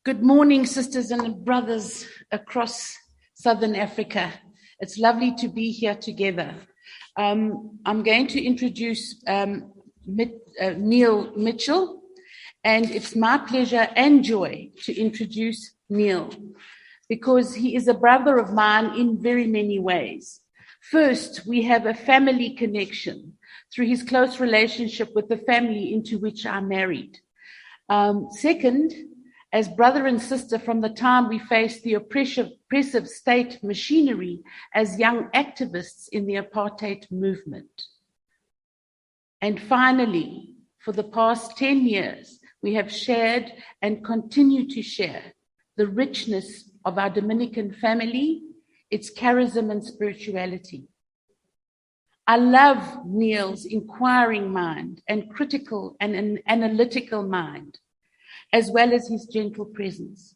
Good morning, sisters and brothers across Southern Africa. It's lovely to be here together. I'm going to introduce Neil Mitchell, and it's my pleasure and joy to introduce Neil because he is a brother of mine in very many ways. First, we have a family connection through his close relationship with the family into which I married. Second, as brother and sister from the time we faced the oppressive state machinery as young activists in the apartheid movement. And finally, for the past 10 years, we have shared and continue to share the richness of our Dominican family, its charism and spirituality. I love Neil's inquiring mind and critical and an analytical mind, as well as his gentle presence.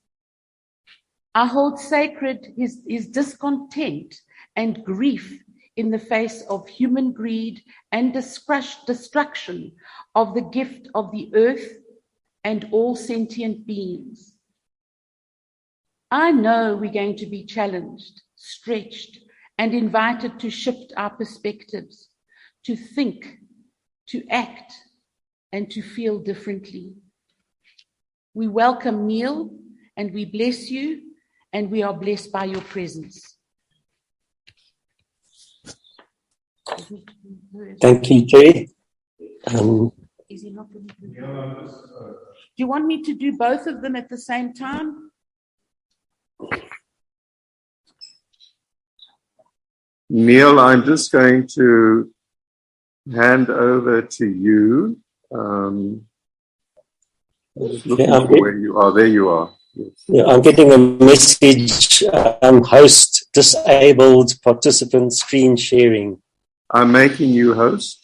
I hold sacred his discontent and grief in the face of human greed and destruction of the gift of the earth and all sentient beings. I know we're going to be challenged, stretched, and invited to shift our perspectives, to think, to act, and to feel differently. We welcome Neil, and we bless you, and we are blessed by your presence. Thank you, Jerry. Is he not going to do that? Do you want me to do both of them at the same time? Neil, I'm just going to hand over to you. I'm just looking for where you are. There you are. Yes. Yeah, I'm getting a message. Host disabled participant screen sharing. I'm making you host.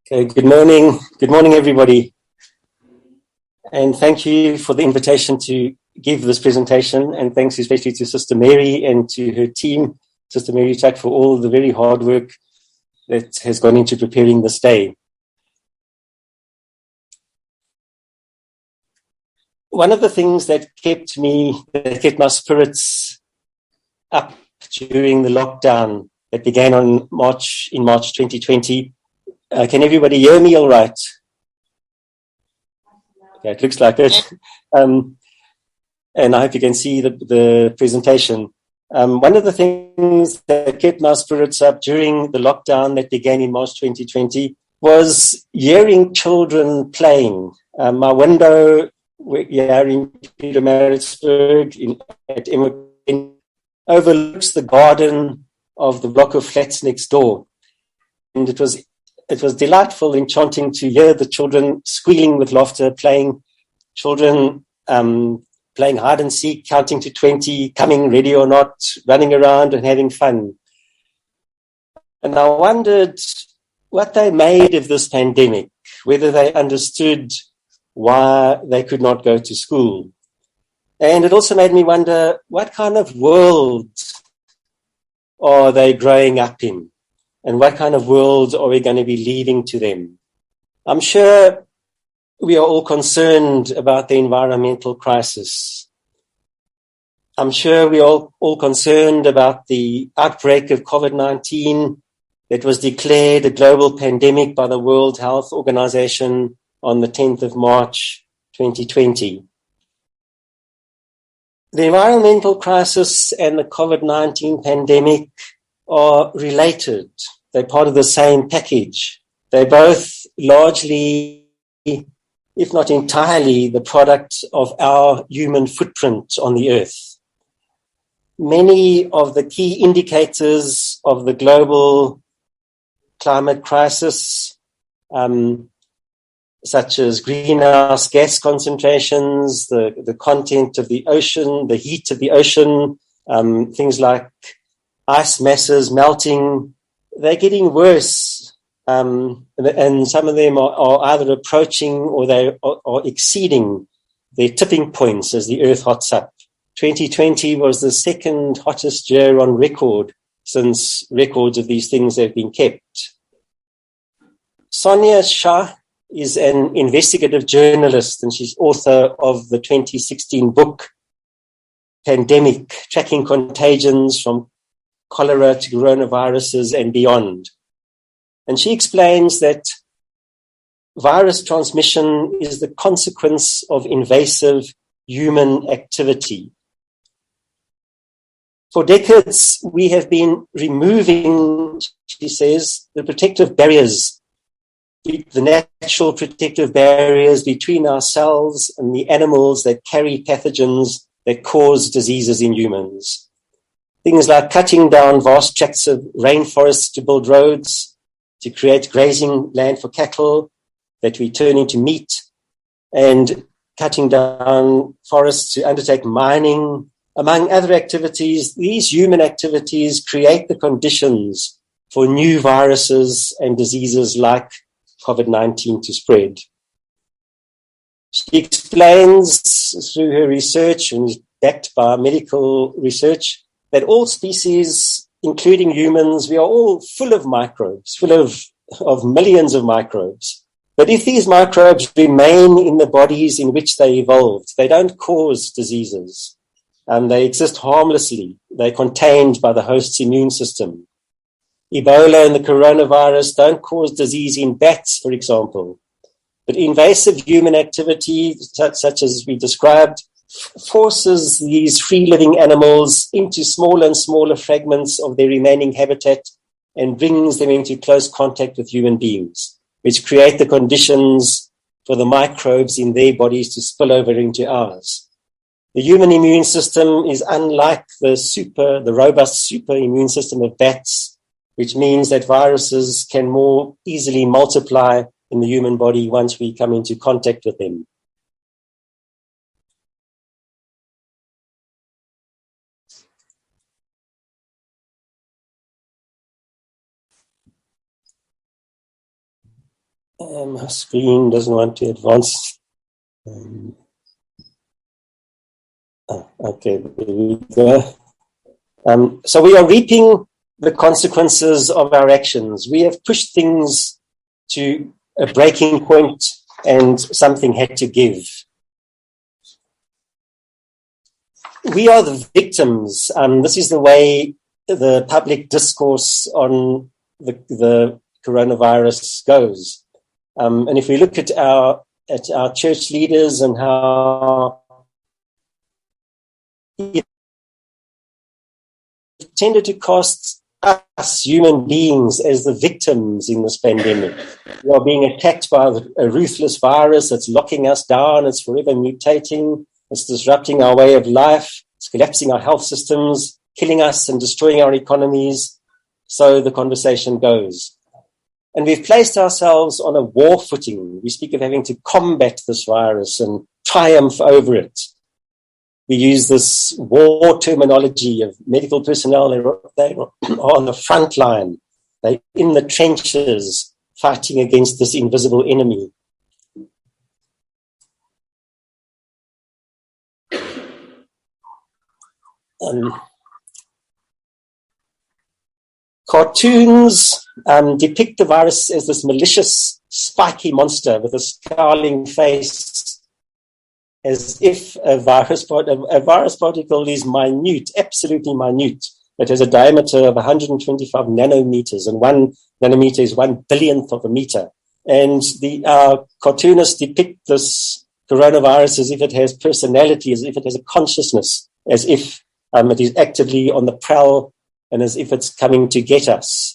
Okay, good morning. Good morning, everybody. And thank you for the invitation to give this presentation. And thanks especially to Sister Mary and to her team, Sister Mary Tuck, for all the very hard work that has gone into preparing this day. One of the things that kept my spirits up during the lockdown that began in March 2020. Can everybody hear me all right? Okay, it looks like it. And I hope you can see the presentation. One of the things that kept my spirits up during the lockdown that began in March 2020 was hearing children playing. My window here in Pietermaritzburg at Emmerton overlooks the garden of the block of flats next door. And it was delightful, enchanting to hear the children squealing with laughter, children playing hide and seek, counting to 20, coming ready or not, running around and having fun. And I wondered what they made of this pandemic, whether they understood why they could not go to school. And it also made me wonder, what kind of world are they growing up in? And what kind of world are we going to be leaving to them? I'm sure we are all concerned about the environmental crisis. I'm sure we are all concerned about the outbreak of COVID-19 that was declared a global pandemic by the World Health Organization on the 10th of March, 2020. The environmental crisis and the COVID-19 pandemic are related. They're part of the same package. They're both largely, if not entirely, the product of our human footprint on the earth. Many of the key indicators of the global climate crisis, such as greenhouse gas concentrations, the content of the ocean, the heat of the ocean, things like ice masses melting, they're getting worse and some of them are either approaching or they are exceeding their tipping points as the earth hots up. 2020 was the second hottest year on record since records of these things have been kept. Sonia Shah is an investigative journalist, and she's author of the 2016 book, Pandemic, Tracking Contagions from Cholera to Coronaviruses and Beyond. And she explains that virus transmission is the consequence of invasive human activity. For decades, we have been removing, she says, the protective barriers, the natural protective barriers between ourselves and the animals that carry pathogens that cause diseases in humans. Things like cutting down vast tracts of rainforests to build roads, to create grazing land for cattle that we turn into meat, and cutting down forests to undertake mining. Among other activities, these human activities create the conditions for new viruses and diseases like COVID-19 to spread. She explains through her research, and is backed by medical research, that all species, including humans, we are all full of microbes, full of millions of microbes. But if these microbes remain in the bodies in which they evolved, they don't cause diseases. They exist harmlessly. They're contained by the host's immune system. Ebola and the coronavirus don't cause disease in bats, for example. But invasive human activity, such as we described, forces these free-living animals into smaller and smaller fragments of their remaining habitat and brings them into close contact with human beings, which create the conditions for the microbes in their bodies to spill over into ours. The human immune system is unlike the robust super immune system of bats, which means that viruses can more easily multiply in the human body once we come into contact with them. My screen doesn't want to advance. Okay, there we go. So we are reaping the consequences of our actions. We have pushed things to a breaking point and something had to give. We are the victims. This is the way the public discourse on the coronavirus goes. And if we look at our church leaders and how it tended to cast us human beings as the victims in this pandemic. We are being attacked by a ruthless virus that's locking us down. It's forever mutating. It's disrupting our way of life. It's collapsing our health systems, killing us and destroying our economies. So the conversation goes. And we've placed ourselves on a war footing. We speak of having to combat this virus and triumph over it. We use this war terminology of medical personnel. They are on the front line. They're in the trenches fighting against this invisible enemy. Cartoons depict the virus as this malicious, spiky monster with a scowling face, as if a virus particle is minute, absolutely minute. It has a diameter of 125 nanometers, and 1 nanometer is 1 billionth of a meter. And our cartoonists depict this coronavirus as if it has personality, as if it has a consciousness, as if it is actively on the prowl, and as if it's coming to get us.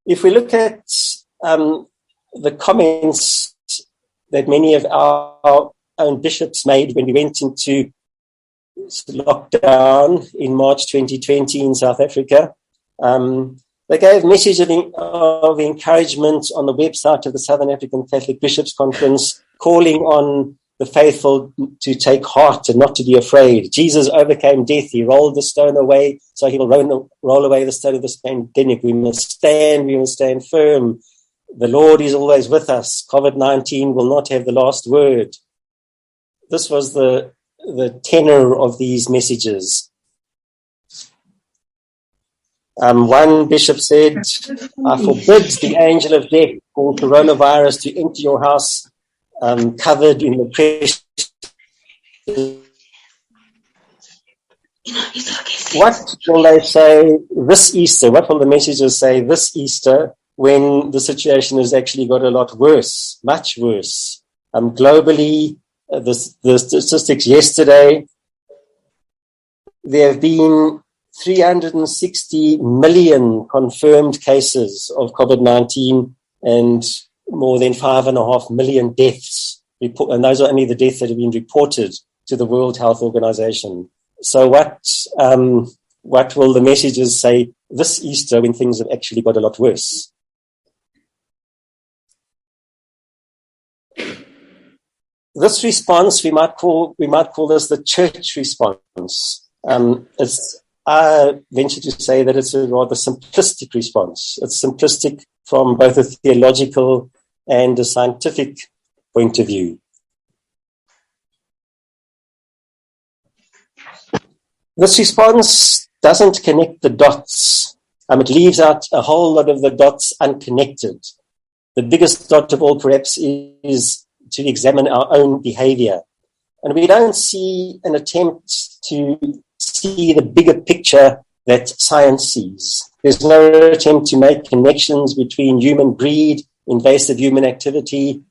If we look at the comments that many of our own bishops made when we went into lockdown in March 2020 in South Africa, they gave messages of encouragement on the website of the Southern African Catholic Bishops' Conference, calling on the faithful to take heart and not to be afraid. Jesus overcame death. He rolled the stone away, so he will roll away the stone of this pandemic. We must stand firm. The Lord is always with us. COVID-19 will not have the last word. This was the tenor of these messages. One bishop said, I forbid the angel of death or coronavirus to enter your house covered in the precious. What will they say this Easter? What will the messages say this Easter when the situation has actually got a lot worse, much worse? Globally, the statistics yesterday, there have been 360 million confirmed cases of COVID-19 and more than 5.5 million deaths. And those are only the deaths that have been reported to the World Health Organization. So what will the messages say this Easter when things have actually got a lot worse? This response, we might call this the church response. I venture to say that it's a rather simplistic response. It's simplistic from both a theological and a scientific point of view. This response doesn't connect the dots. It leaves out a whole lot of the dots unconnected. The biggest dot of all, perhaps, is to examine our own behavior. And we don't see an attempt to see the bigger picture that science sees. There's no attempt to make connections between human greed, invasive human activity,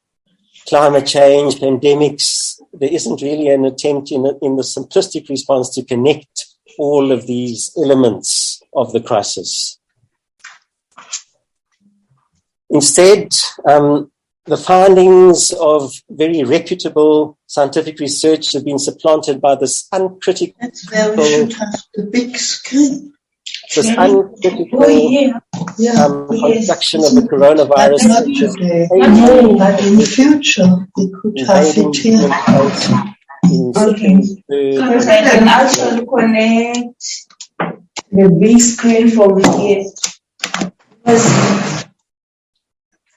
climate change, pandemics. There isn't really an attempt in the simplistic response to connect all of these elements of the crisis. Instead, the findings of very reputable scientific research have been supplanted by this uncritical. That's where we should have the big screen. This uncritical construction of the coronavirus. But not today. But in the future, we could have it here. Okay. Because I can actually connect the big screen from here.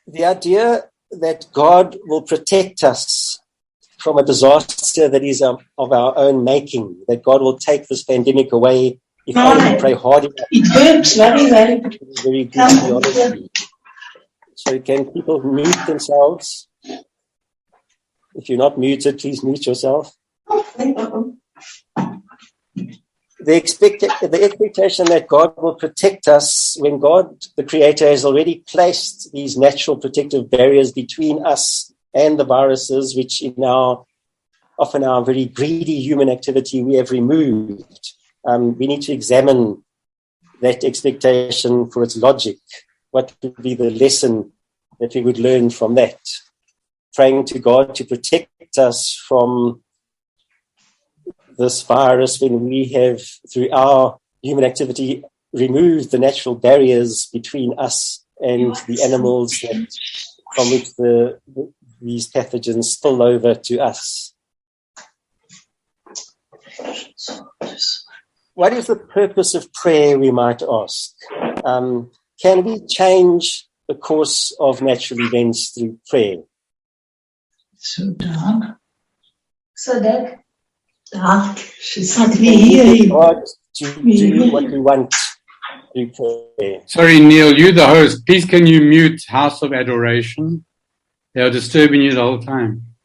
The idea that God will protect us from a disaster that is of our own making, that God will take this pandemic away if I pray hard enough. It works very, very good. Very good theology. So can people mute themselves? If you're not muted, please mute yourself. The expectation that God will protect us when God, the Creator, has already placed these natural protective barriers between us and the viruses, which in often our very greedy human activity we have removed. We need to examine that expectation for its logic. What would be the lesson that we would learn from that? Praying to God to protect us from this virus when we have, through our human activity, removed the natural barriers between us and the animals from which these pathogens spill over to us. What is the purpose of prayer, we might ask? Can we change the course of natural events through prayer? So dark. So that Dark. She's God to do what we want through prayer. Sorry, Neil, you're the host. Please can you mute House of Adoration? They are disturbing you the whole time.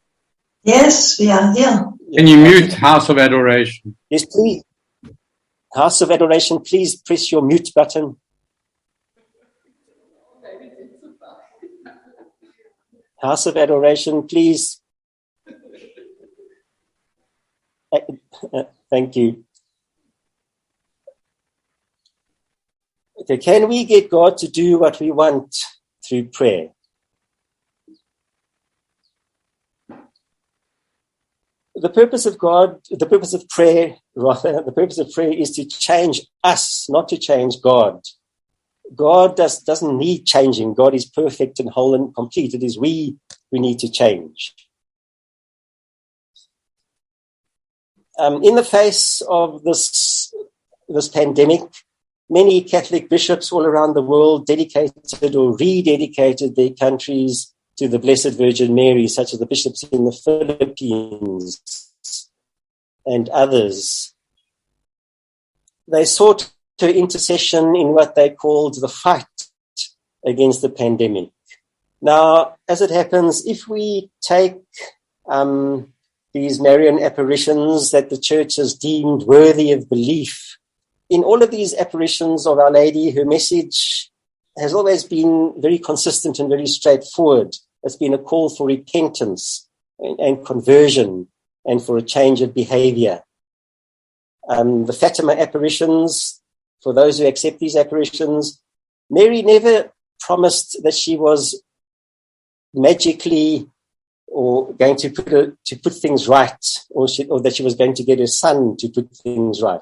Yes, we are here. Can you mute House of Adoration? Yes, please. House of Adoration, please press your mute button. House of Adoration, please. Thank you. Okay, can we get God to do what we want through prayer? The purpose of prayer is to change us, not to change God. God doesn't need changing. God is perfect and whole and complete. It is we need to change. In the face of this pandemic, many Catholic bishops all around the world dedicated or rededicated their countries to the Blessed Virgin Mary, such as the bishops in the Philippines and others. They sought her intercession in what they called the fight against the pandemic. Now, as it happens, if we take these Marian apparitions that the Church has deemed worthy of belief, in all of these apparitions of Our Lady, her message has always been very consistent and very straightforward. It's been a call for repentance and conversion and for a change of behavior. The Fatima apparitions, for those who accept these apparitions, Mary never promised that she was magically or going to put things right, or that she was going to get her son to put things right.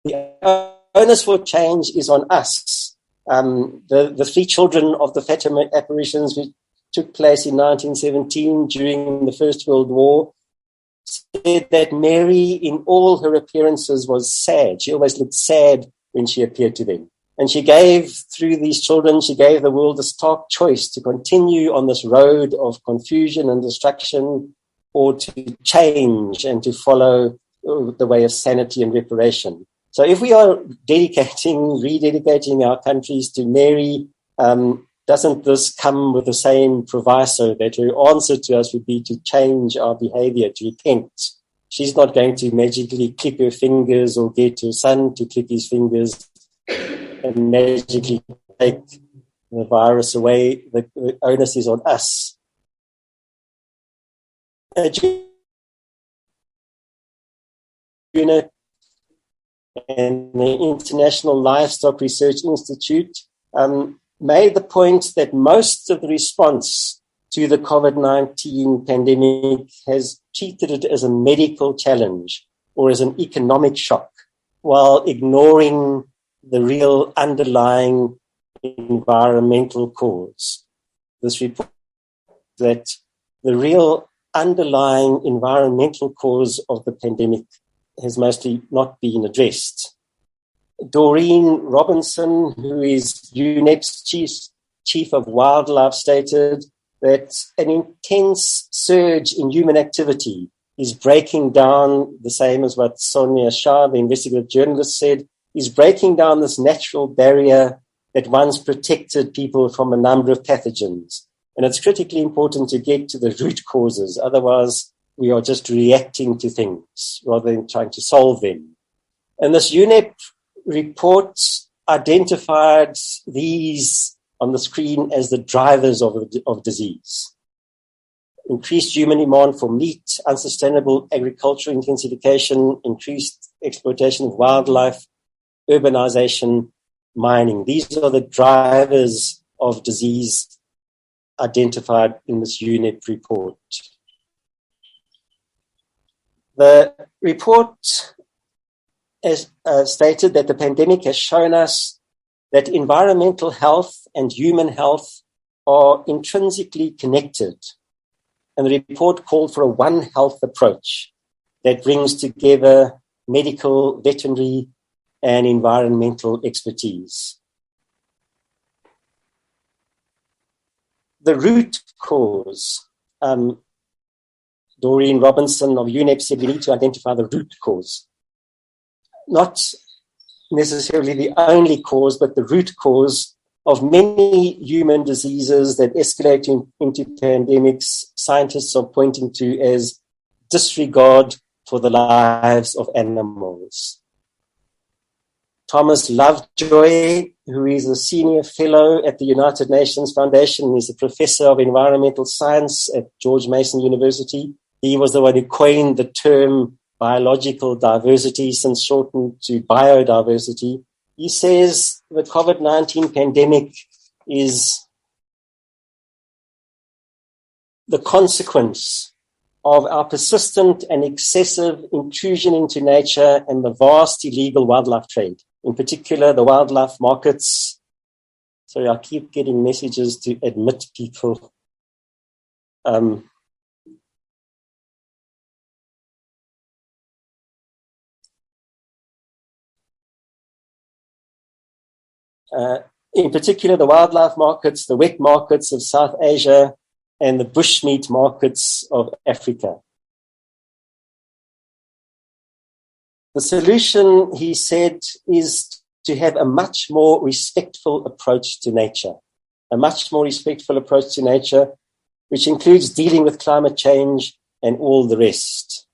The onus for change is on us. The three children of the Fatima apparitions, which took place in 1917 during the First World War, said that Mary, in all her appearances, was sad. She always looked sad when she appeared to them. And she gave, through these children, she gave the world a stark choice to continue on this road of confusion and destruction, or to change and to follow the way of sanity and reparation. So if we are rededicating our countries to Mary, doesn't this come with the same proviso that her answer to us would be to change our behavior, to repent? She's not going to magically click her fingers or get her son to click his fingers and magically take the virus away. The onus is on us. Unit and the International Livestock Research Institute made the point that most of the response to the COVID-19 pandemic has treated it as a medical challenge or as an economic shock, while ignoring the real underlying environmental cause. This report that the real underlying environmental cause of the pandemic has mostly not been addressed. Doreen Robinson, who is UNEP's chief of wildlife, stated that an intense surge in human activity is breaking down, the same as what Sonia Shah, the investigative journalist, said, is breaking down this natural barrier that once protected people from a number of pathogens. And it's critically important to get to the root causes. Otherwise, we are just reacting to things rather than trying to solve them. And this UNEP report identified these on the screen as the drivers of disease. Increased human demand for meat, unsustainable agricultural intensification, increased exploitation of wildlife, urbanization, mining. These are the drivers of disease identified in this UNEP report. The report has stated that the pandemic has shown us that environmental health and human health are intrinsically connected. And the report called for a One Health approach that brings together medical, veterinary, and environmental expertise. The root cause, Doreen Robinson of UNEP said we need to identify the root cause. Not necessarily the only cause, but the root cause of many human diseases that escalate into pandemics. Scientists are pointing to as disregard for the lives of animals. Thomas Lovejoy, who is a senior fellow at the United Nations Foundation, is a professor of environmental science at George Mason University. He was the one who coined the term biological diversity, since shortened to biodiversity. He says the COVID-19 pandemic is the consequence of our persistent and excessive intrusion into nature and the vast illegal wildlife trade, in particular the wildlife markets. Sorry, I keep getting messages to admit people. in particular the wildlife markets, the wet markets of South Asia, and the bushmeat markets of Africa. The solution, he said, is to have a much more respectful approach to nature, which includes dealing with climate change and all the rest.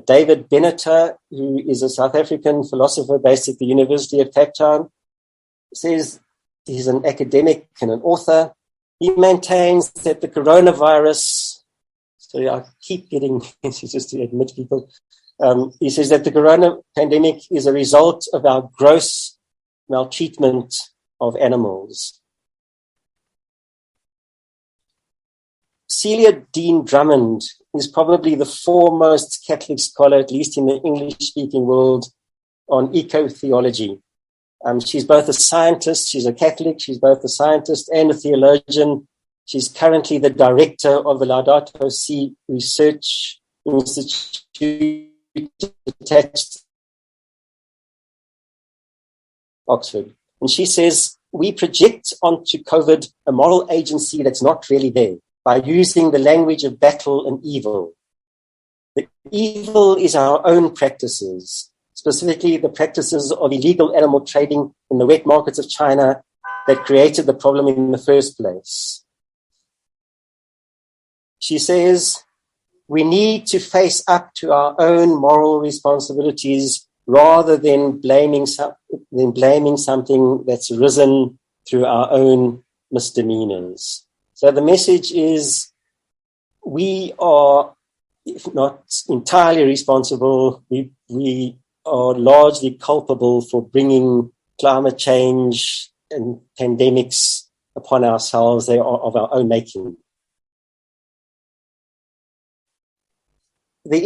David Benneter, who is a South African philosopher based at the University of Cape Town, says he's an academic and an author. He maintains that the coronavirus, so I keep getting just to admit people, he says that the corona pandemic is a result of our gross maltreatment of animals. Celia Dean Drummond is probably the foremost Catholic scholar, at least in the English-speaking world, on eco-theology. She's both a scientist, she's a Catholic, she's both a scientist and a theologian. She's currently the director of the Laudato Si Research Institute attached Oxford. And she says, we project onto COVID a moral agency that's not really there by using the language of battle and evil. The evil is our own practices, specifically the practices of illegal animal trading in the wet markets of China that created the problem in the first place. She says, we need to face up to our own moral responsibilities rather than blaming something that's risen through our own misdemeanors. So the message is we are, if not entirely responsible, we are largely culpable for bringing climate change and pandemics upon ourselves. They are of our own making. The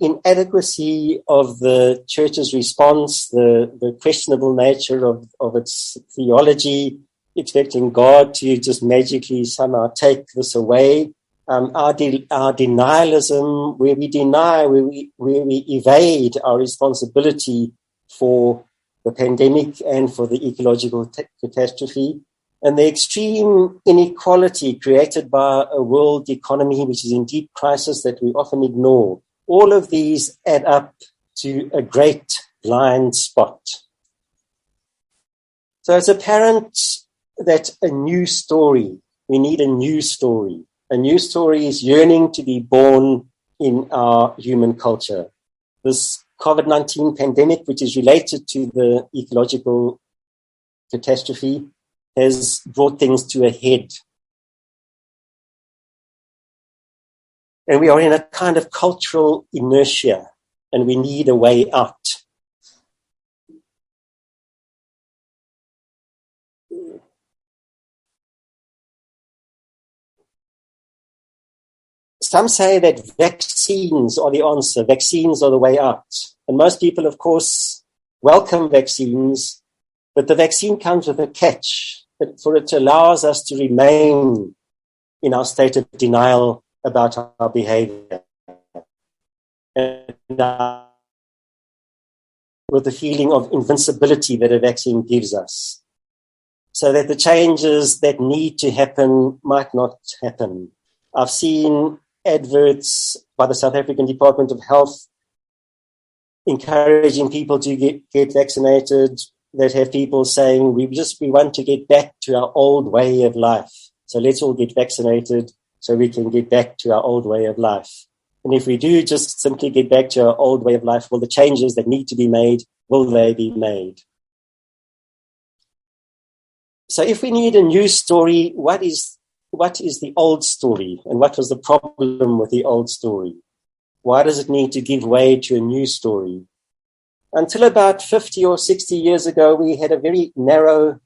inadequacy of the church's response, the questionable nature of its theology, expecting God to just magically somehow take this away, our denialism, where we evade our responsibility for the pandemic and for the ecological catastrophe, and the extreme inequality created by a world economy which is in deep crisis that we often ignore. All of these add up to a great blind spot. So it's apparent that we need a new story. A new story is yearning to be born in our human culture. This COVID-19 pandemic, which is related to the ecological catastrophe, has brought things to a head. And we are in a kind of cultural inertia, and we need a way out. Some say that vaccines are the answer, vaccines are the way out. And most people, of course, welcome vaccines, but the vaccine comes with a catch, for it allows us to remain in our state of denial about our behavior. And with the feeling of invincibility that a vaccine gives us, so that the changes that need to happen might not happen. I've seen adverts by the South African Department of Health encouraging people to get vaccinated, that have people saying, we want to get back to our old way of life. So let's all get vaccinated so we can get back to our old way of life. And if we do just simply get back to our old way of life, well, the changes that need to be made, will they be made? So if we need a new story, what is the old story? And what was the problem with the old story? Why does it need to give way to a new story? Until about 50 or 60 years ago, we had a very narrow,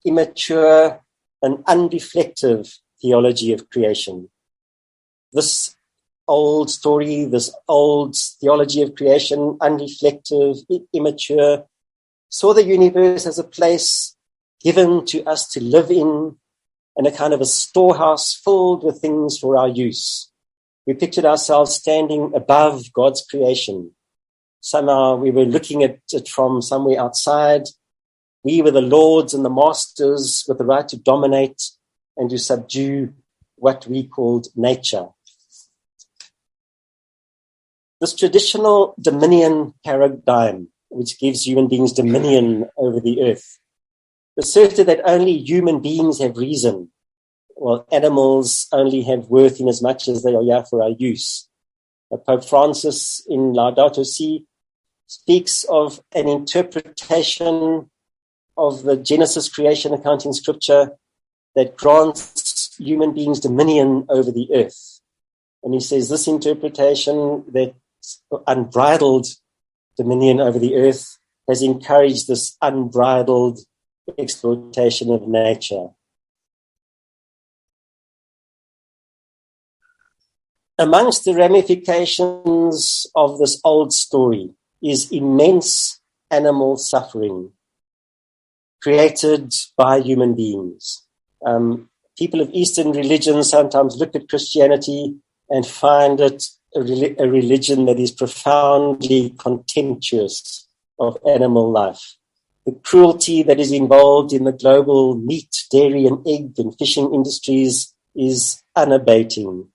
immature, and unreflective theology of creation. This old story, this old theology of creation, unreflective, immature, saw the universe as a place given to us to live in, and a kind of a storehouse filled with things for our use. We pictured ourselves standing above God's creation. Somehow we were looking at it from somewhere outside, We were the lords and the masters with the right to dominate and to subdue what we called nature. This traditional dominion paradigm, which gives human beings dominion over the earth, asserted that only human beings have reason, while animals only have worth in as much as they are here for our use. Pope Francis in Laudato Si speaks of an interpretation of the Genesis creation account in Scripture that grants human beings dominion over the earth. And he says this interpretation, that unbridled dominion over the earth, has encouraged this unbridled exploitation of nature. Amongst the ramifications of this old story is immense animal suffering created by human beings. People of Eastern religions sometimes look at Christianity and find it a religion that is profoundly contemptuous of animal life. The cruelty that is involved in the global meat, dairy, and egg and fishing industries is unabating.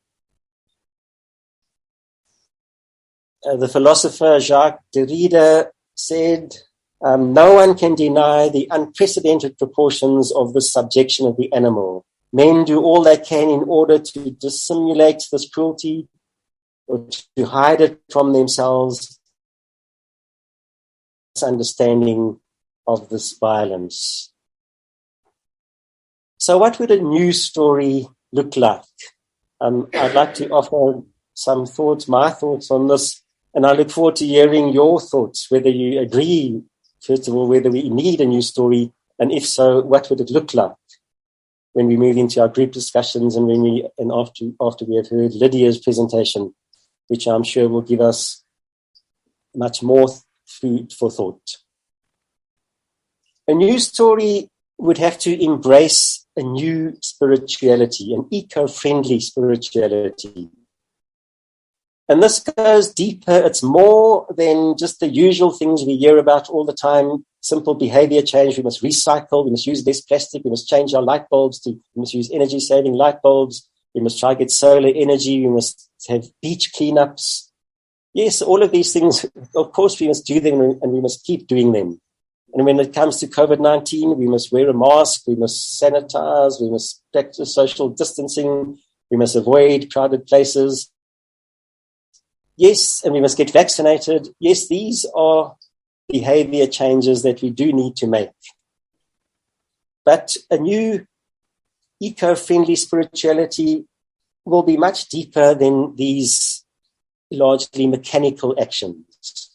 The philosopher Jacques Derrida said, no one can deny the unprecedented proportions of the subjection of the animal. Men do all they can in order to dissimulate this cruelty or to hide it from themselves. Understanding of this violence. So what would a new story look like? I'd like to offer some thoughts, my thoughts on this, and I look forward to hearing your thoughts, whether you agree, first of all, whether we need a new story, and if so, what would it look like when we move into our group discussions and after we have heard Lydia's presentation, which I'm sure will give us much more food for thought. A new story would have to embrace a new spirituality, an eco-friendly spirituality. And this goes deeper. It's more than just the usual things we hear about all the time. Simple behavior change. We must recycle. We must use less plastic. We must change our light bulbs. We must use energy-saving light bulbs. We must try to get solar energy. We must have beach cleanups. Yes, all of these things, of course, we must do them and we must keep doing them. And when it comes to COVID-19, we must wear a mask. We must sanitize. We must practice social distancing. We must avoid crowded places. Yes, and we must get vaccinated. Yes, these are behavior changes that we do need to make. But a new eco-friendly spirituality will be much deeper than these largely mechanical actions.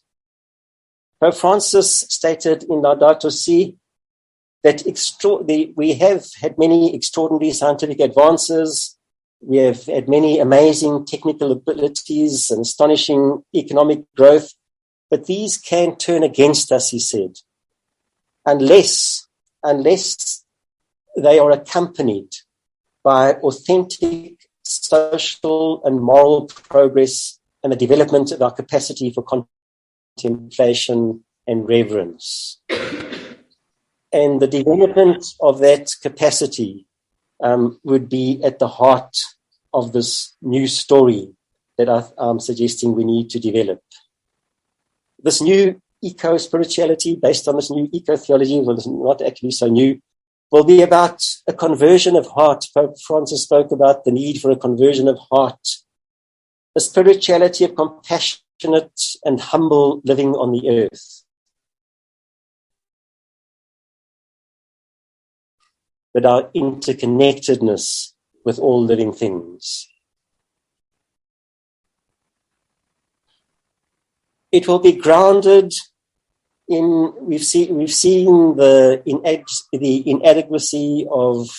Pope Francis stated in Laudato Si that we have had many extraordinary scientific advances. We have had many amazing technical abilities and astonishing economic growth, but these can turn against us, he said, unless they are accompanied by authentic social and moral progress and the development of our capacity for contemplation and reverence. And the development of that capacity would be at the heart of this new story that I'm suggesting we need to develop. This new eco-spirituality based on this new eco-theology, well, it's not actually so new, will be about a conversion of heart. Pope Francis spoke about the need for a conversion of heart, a spirituality of compassionate and humble living on the earth. But our interconnectedness with all living things. It will be grounded in, we've seen the inadequacy of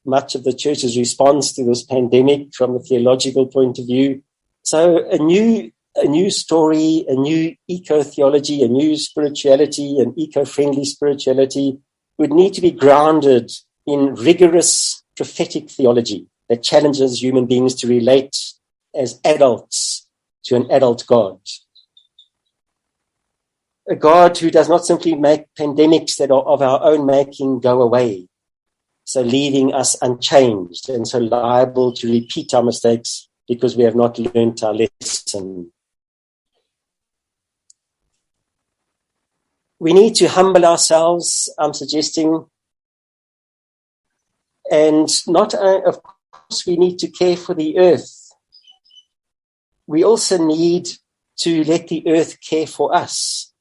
much of the church's response to this pandemic from a theological point of view. So a new story, a new eco-theology, a new spirituality, an eco-friendly spirituality would need to be grounded in rigorous prophetic theology that challenges human beings to relate as adults to an adult God. a God who does not simply make pandemics that are of our own making go away, so leaving us unchanged and so liable to repeat our mistakes because we have not learned our lesson. We need to humble ourselves, I'm suggesting, and not, of course, we need to care for the earth. We also need to let the earth care for us.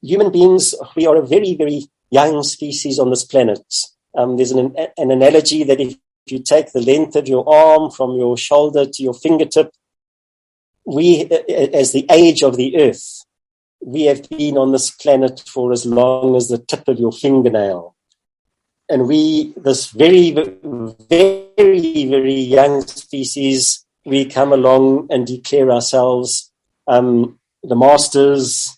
Human beings, we are a very, very young species on this planet. There's an analogy that if you take the length of your arm from your shoulder to your fingertip, we, as the age of the earth, we have been on this planet for as long as the tip of your fingernail. And we, this very, very, very young species, we come along and declare ourselves the masters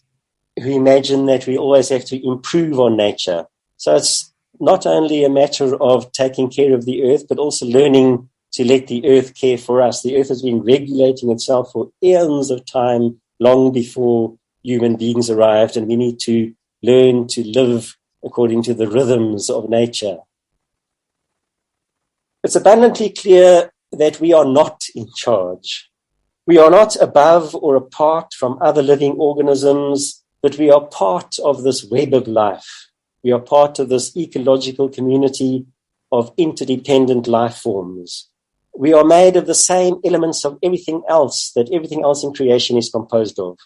who imagine that we always have to improve on nature. So it's not only a matter of taking care of the earth, but also learning to let the earth care for us. The earth has been regulating itself for eons of time, long before human beings arrived, and we need to learn to live according to the rhythms of nature. It's abundantly clear that we are not in charge. We are not above or apart from other living organisms, but we are part of this web of life. We are part of this ecological community of interdependent life forms. We are made of the same elements of everything else that everything else in creation is composed of.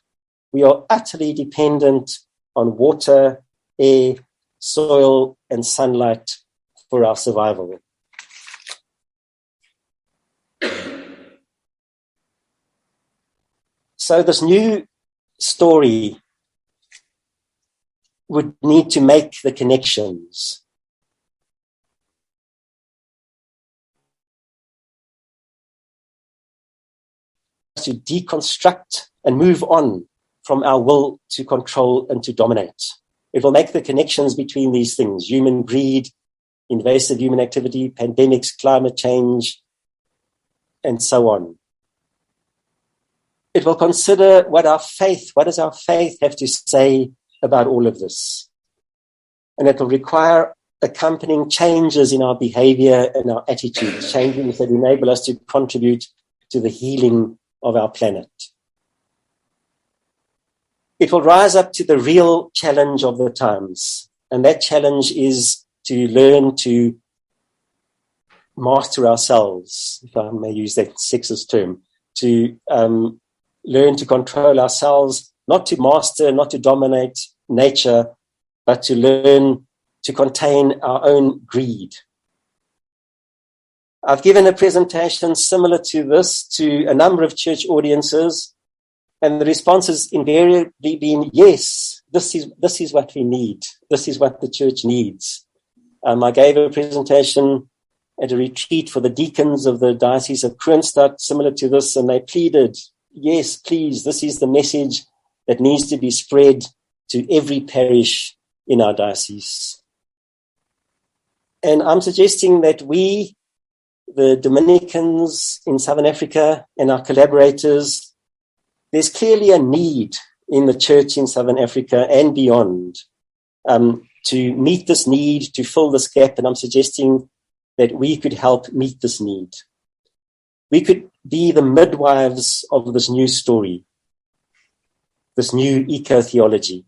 We are utterly dependent on water, air, soil, and sunlight for our survival. So this new story would need to make the connections. To deconstruct and move on from our will to control and to dominate. It will make the connections between these things: human greed, invasive human activity, pandemics, climate change, and so on. It will consider what does our faith have to say about all of this? And it will require accompanying changes in our behavior and our attitudes, changes that enable us to contribute to the healing of our planet. It will rise up to the real challenge of the times, and that challenge is to learn to master ourselves, if I may use that sexist term, to learn to control ourselves, not to master, not to dominate nature, but to learn to contain our own greed. I've given a presentation similar to this to a number of church audiences, and the response has invariably been, yes, this is what we need. This is what the church needs. I gave a presentation at a retreat for the deacons of the Diocese of Kroonstad, similar to this, and they pleaded, yes, please, this is the message that needs to be spread to every parish in our diocese. And I'm suggesting that we, the Dominicans in Southern Africa and our collaborators, there's clearly a need in the church in Southern Africa and beyond to meet this need, to fill this gap, and I'm suggesting that we could help meet this need. We could be the midwives of this new story, this new eco-theology,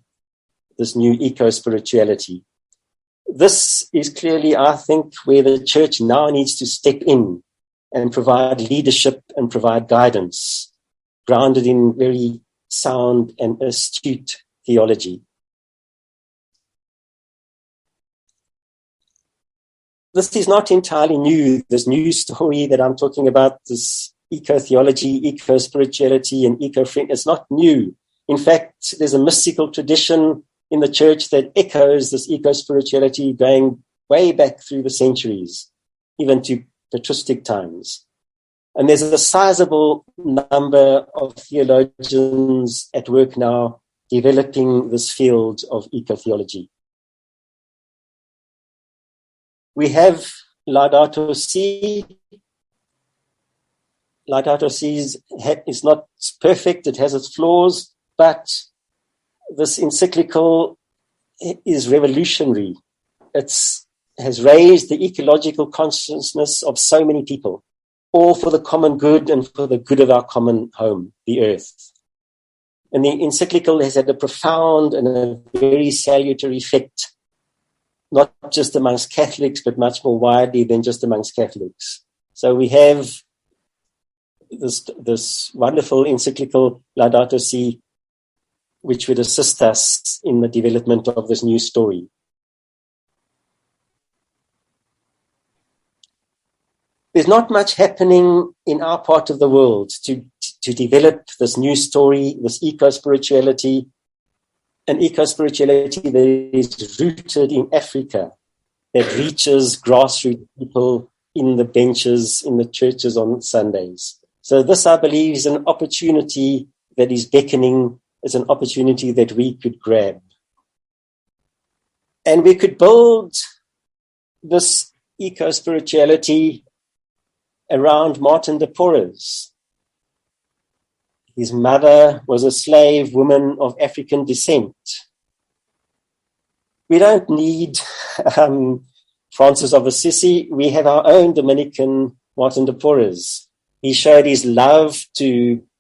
this new eco-spirituality. This is clearly, I think, where the church now needs to step in and provide leadership and provide guidance, grounded in very sound and astute theology. This is not entirely new, this new story that I'm talking about, this eco-theology, eco-spirituality, and eco-friend. It's not new. In fact, there's a mystical tradition in the church that echoes this eco-spirituality going way back through the centuries, even to patristic times. And there's a sizable number of theologians at work now developing this field of eco-theology. We have Laudato Si. Laudato Si is not perfect, it has its flaws, but this encyclical is revolutionary. It has raised the ecological consciousness of so many people, all for the common good and for the good of our common home, the earth. And the encyclical has had a profound and a very salutary effect, not just amongst Catholics, but much more widely than just amongst Catholics. So we have this wonderful encyclical, Laudato Si', which would assist us in the development of this new story. There's not much happening in our part of the world to develop this new story, this eco-spirituality, an eco-spirituality that is rooted in Africa, that reaches grassroots people in the benches, in the churches on Sundays. So this, I believe, is an opportunity that is beckoning. It's an opportunity that we could grab. And we could build this eco-spirituality around Martin de Porres. His mother was a slave woman of African descent. We don't need Francis of Assisi. We have our own Dominican Martin de Porres. He showed his love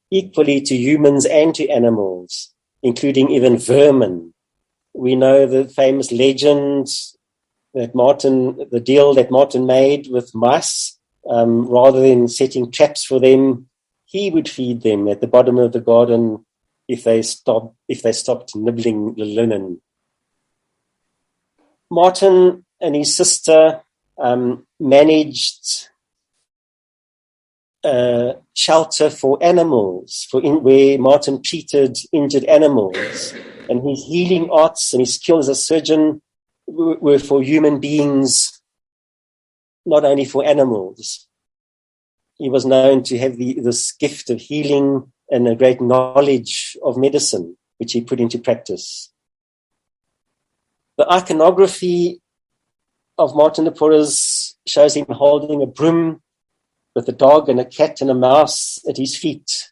equally to humans and to animals, including even vermin. We know the famous legend that the deal that Martin made with mice, rather than setting traps for them, he would feed them at the bottom of the garden if they stopped nibbling the linen. Martin and his sister managed shelter for animals, where Martin treated injured animals, and his healing arts and his skill as a surgeon were for human beings, not only for animals. He was known to have this gift of healing and a great knowledge of medicine, which he put into practice. The iconography of Martin de Porres shows him holding a broom with a dog and a cat and a mouse at his feet.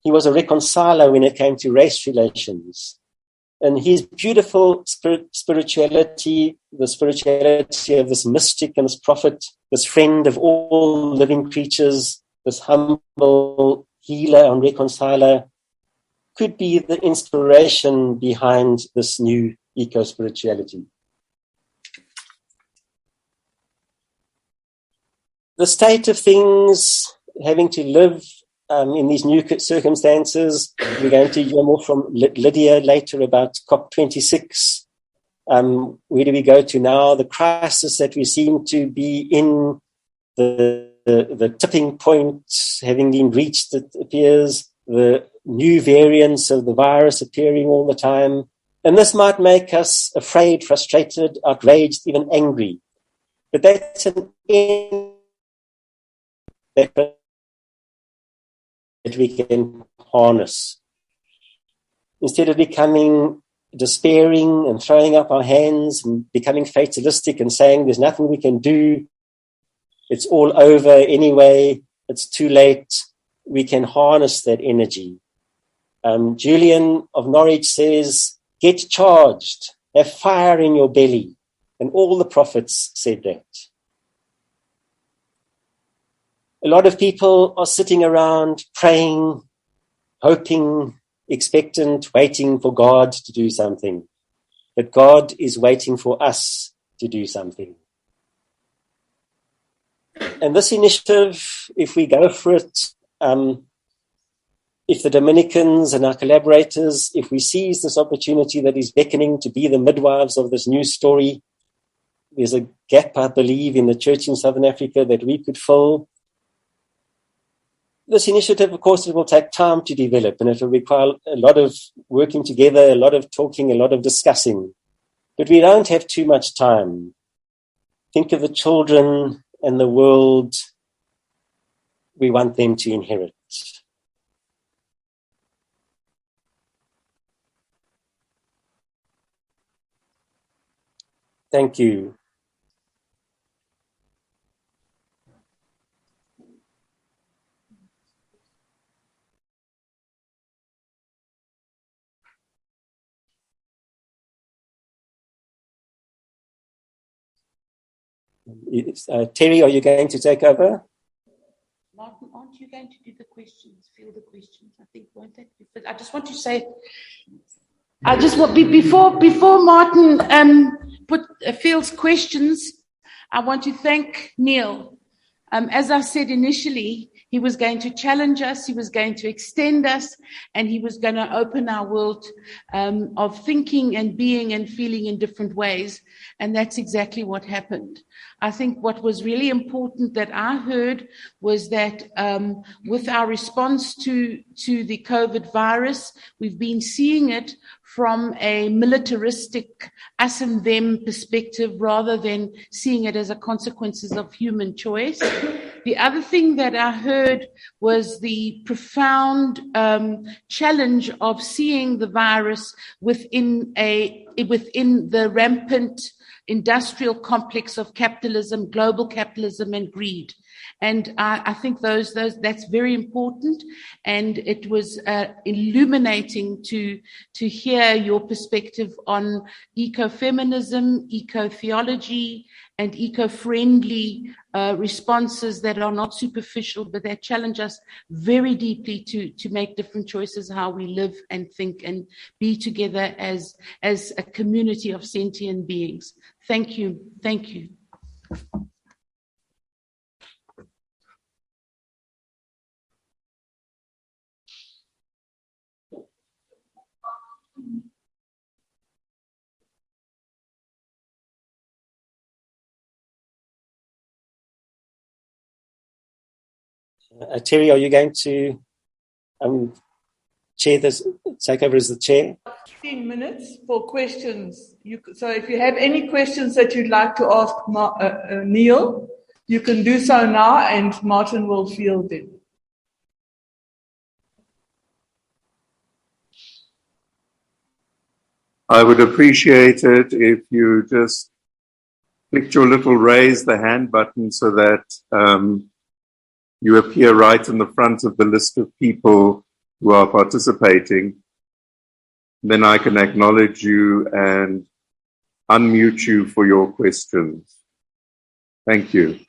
He was a reconciler when it came to race relations. And his beautiful spirituality, the spirituality of this mystic and this prophet, this friend of all living creatures, this humble healer and reconciler, could be the inspiration behind this new eco-spirituality. The state of things, having to live in these new circumstances, we're going to hear more from Lydia later about COP26. Where do we go to now? The crisis that we seem to be in, the tipping point having been reached, it appears, the new variants of the virus appearing all the time. And this might make us afraid, frustrated, outraged, even angry. But that's an end that we can harness. Instead of becoming despairing and throwing up our hands and becoming fatalistic and saying there's nothing we can do, it's all over anyway, it's too late, we can harness that energy. Julian of Norwich says, get charged, have fire in your belly. And all the prophets said that. A lot of people are sitting around praying, hoping, expectant, waiting for God to do something. But God is waiting for us to do something. And this initiative, if we go for it, if the Dominicans and our collaborators, if we seize this opportunity that is beckoning to be the midwives of this new story, there's a gap, I believe, in the church in Southern Africa that we could fill. This initiative, of course, it will take time to develop, and it will require a lot of working together, a lot of talking, a lot of discussing. But we don't have too much time. Think of the children and the world we want them to inherit. Thank you. Terry, are you going to take over? Martin, aren't you going to do the questions? Field the questions, I think, won't that be? But I just want to say, I just want before Martin fields questions, I want to thank Neil. As I said initially, he was going to challenge us, he was going to extend us, and he was going to open our world of thinking and being and feeling in different ways. And that's exactly what happened. I think what was really important that I heard was that with our response to the COVID virus, we've been seeing it from a militaristic us and them perspective rather than seeing it as a consequences of human choice. The other thing that I heard was the profound challenge of seeing the virus within the rampant industrial complex of capitalism, global capitalism, and greed. And I think that's very important. And it was illuminating to hear your perspective on ecofeminism, eco-theology, and eco-friendly responses that are not superficial, but that challenge us very deeply to make different choices how we live and think and be together as a community of sentient beings. Thank you. Thank you. Terry, are you going to chair this, take over as the chair? 15 minutes for questions. So if you have any questions that you'd like to ask Neil, you can do so now and Martin will field them. I would appreciate it if you just clicked your little raise the hand button so that you appear right in the front of the list of people who are participating. Then I can acknowledge you and unmute you for your questions. Thank you.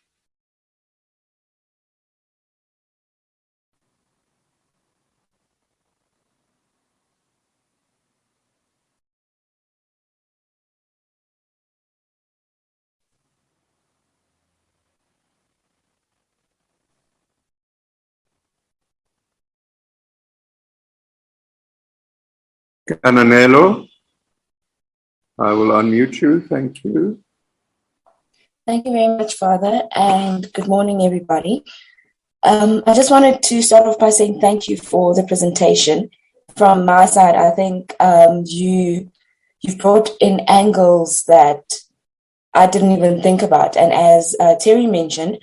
Cananelo, I will unmute you. Thank you. Thank you very much, Father, and good morning, everybody. I just wanted to start off by saying thank you for the presentation. From my side, I think you've brought in angles that I didn't even think about. And as Terry mentioned,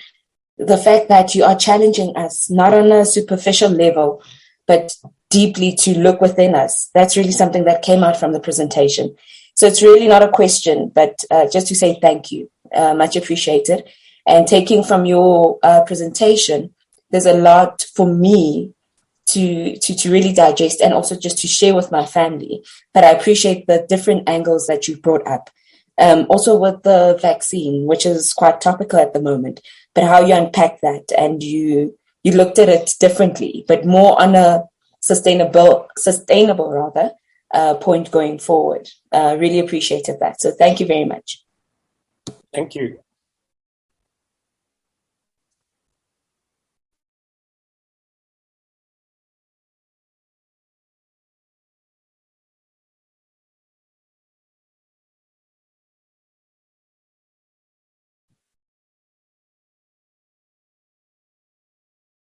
the fact that you are challenging us, not on a superficial level, but deeply to look within us. That's really something that came out from the presentation. So it's really not a question, but just to say thank you. Much appreciated. And taking from your presentation, there's a lot for me to really digest and also just to share with my family. But I appreciate the different angles that you brought up. Also with the vaccine, which is quite topical at the moment, but how you unpack that and you looked at it differently, but more on a sustainable point going forward. Really appreciated that. So thank you very much. Thank you.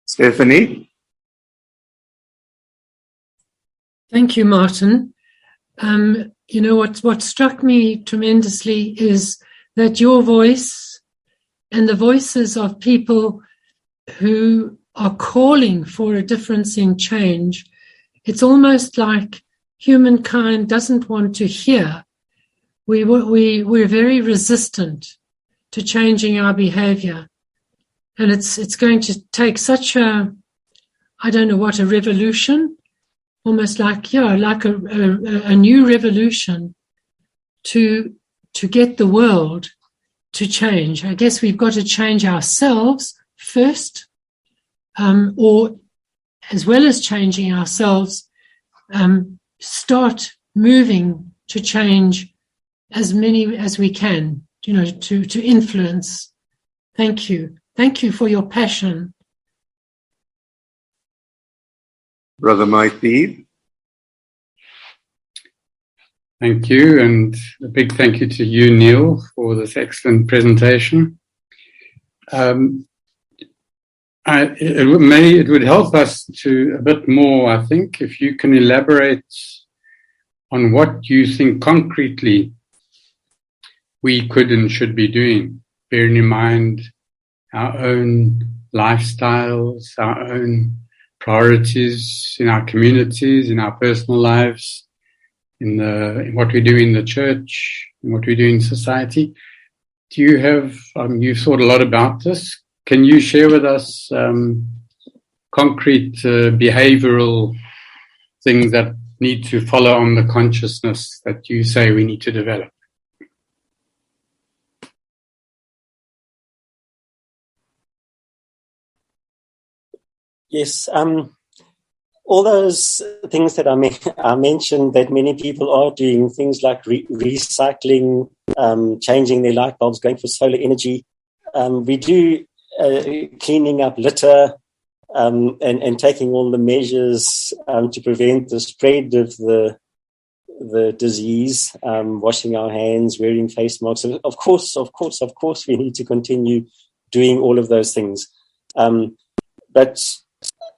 Stephanie? Thank you, Martin. What struck me tremendously is that your voice and the voices of people who are calling for a difference in change, it's almost like humankind doesn't want to hear. We're very resistant to changing our behavior. And it's going to take such a revolution, almost like a new revolution to get the world to change. I guess we've got to change ourselves first, or as well as changing ourselves, start moving to change as many as we can, to influence. Thank you. Thank you for your passion. Brother Mike Deed. Thank you, and a big thank you to you, Neil, for this excellent presentation. It would help us to a bit more, I think, if you can elaborate on what you think concretely we could and should be doing, bearing in mind our own lifestyles, our own priorities in our communities, in our personal lives, in what we do in the church, in what we do in society. Do you have, you've thought a lot about this. Can you share with us concrete behavioral things that need to follow on the consciousness that you say we need to develop? Yes, all those things that I mentioned that many people are doing, things like recycling, changing their light bulbs, going for solar energy. We do cleaning up litter and taking all the measures to prevent the spread of the disease, washing our hands, wearing face masks. Of course, we need to continue doing all of those things. But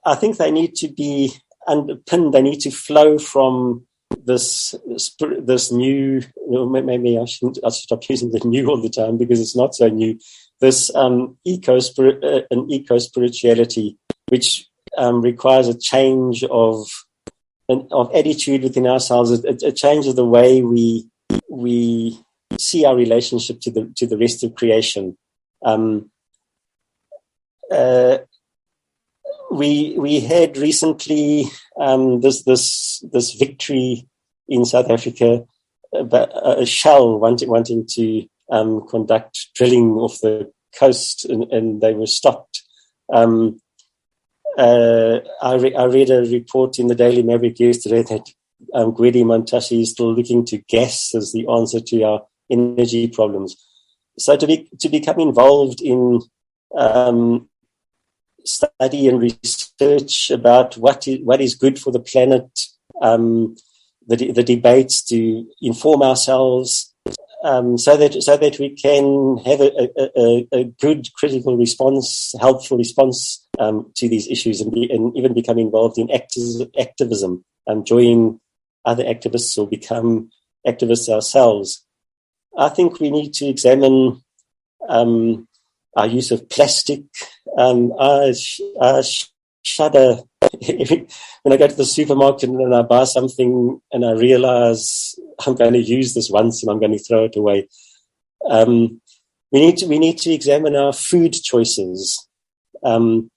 I think they need to be underpinned. They need to flow from this new. Maybe I should stop using the new all the time because it's not so new. This eco-spirituality, which requires a change of attitude within ourselves, a change of the way we see our relationship to the rest of creation. We had recently this victory in South Africa, a Shell wanting to conduct drilling off the coast, and they were stopped. I read a report in the Daily Maverick yesterday that Gwedi Montashi is still looking to gas as the answer to our energy problems. So to become involved in study and research about what is good for the planet, the debates, to inform ourselves, so that we can have a good critical response, helpful response to these issues, and even become involved in activism, join other activists or become activists ourselves. I think we need to examine our use of plastic. I shudder when I go to the supermarket and I buy something and I realize I'm going to use this once and I'm going to throw it away. We need to examine our food choices. The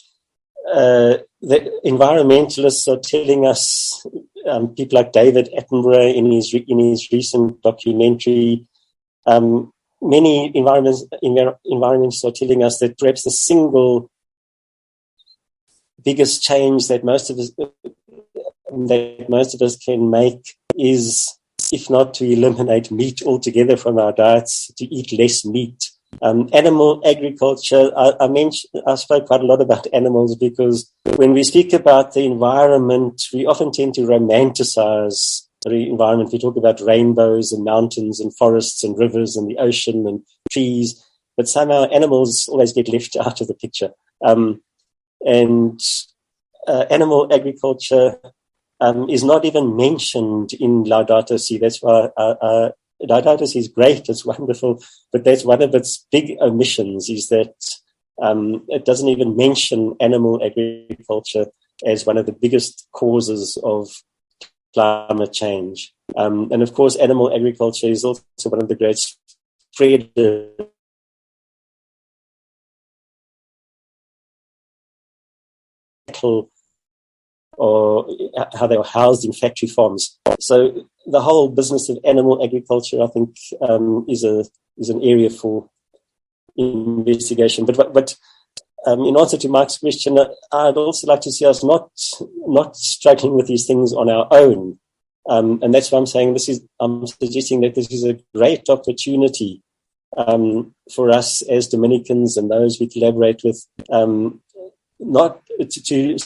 environmentalists are telling us, people like David Attenborough in his recent documentary, many environments are telling us that perhaps the single biggest change that most of us can make is, if not to eliminate meat altogether from our diets, to eat less meat. Animal agriculture, I spoke quite a lot about animals because when we speak about the environment, we often tend to romanticize the environment. We talk about rainbows and mountains and forests and rivers and the ocean and trees, but somehow animals always get left out of the picture. Animal agriculture is not even mentioned in Laudato Si. That's why Laudato Si is great, it's wonderful, but that's one of its big omissions, is that it doesn't even mention animal agriculture as one of the biggest causes of climate change. And of course, animal agriculture is also one of the great spreaders or how they were housed in factory farms. So the whole business of animal agriculture, I think, is an area for investigation. But in answer to Mike's question, I'd also like to see us not struggling with these things on our own. And that's why I'm saying I'm suggesting that this is a great opportunity for us as Dominicans and those we collaborate with, not to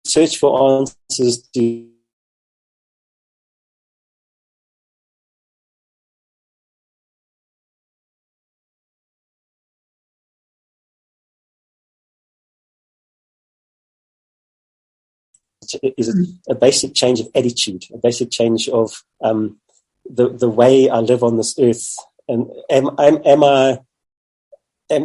search for answers to is a basic change of attitude, a basic change of the way I live on this earth. And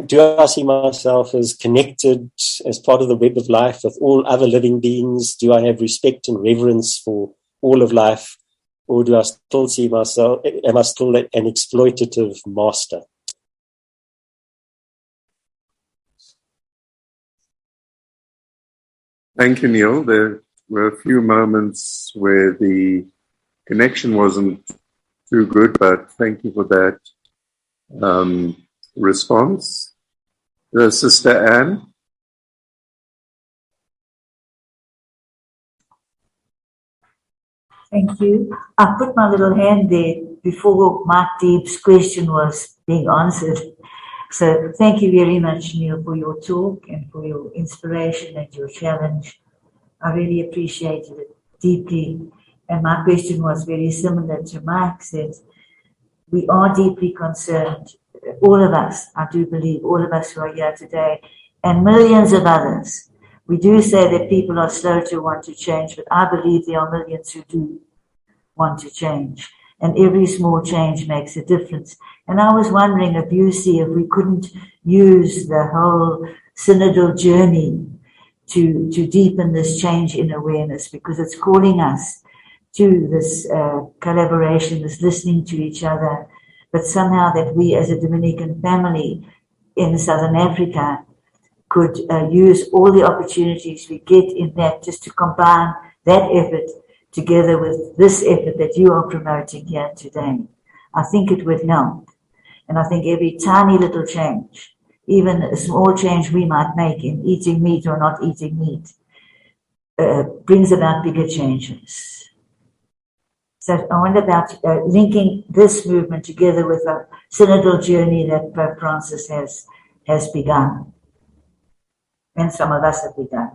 do I see myself as connected as part of the web of life with all other living beings? Do I have respect and reverence for all of life? Or do I still see myself, am I still an exploitative master? Thank you, Neil. There were a few moments where the connection wasn't too good, but thank you for that response. Sister Anne? Thank you. I put my little hand there before Mark Deeb's question was being answered. So thank you very much, Neil, for your talk and for your inspiration and your challenge. I really appreciated it deeply. And my question was very similar to Mike's, that we are deeply concerned, all of us, I do believe, all of us who are here today, and millions of others. We do say that people are slow to want to change, but I believe there are millions who do want to change. And every small change makes a difference. And I was wondering if we couldn't use the whole synodal journey to deepen this change in awareness, because it's calling us to this collaboration, this listening to each other, but somehow that we as a Dominican family in Southern Africa could use all the opportunities we get in that, just to combine that effort together with this effort that you are promoting here today. I think it would help. And I think every tiny little change, even a small change we might make in eating meat or not eating meat, brings about bigger changes. So I wonder about linking this movement together with a synodal journey that Pope Francis has begun, and some of us have begun.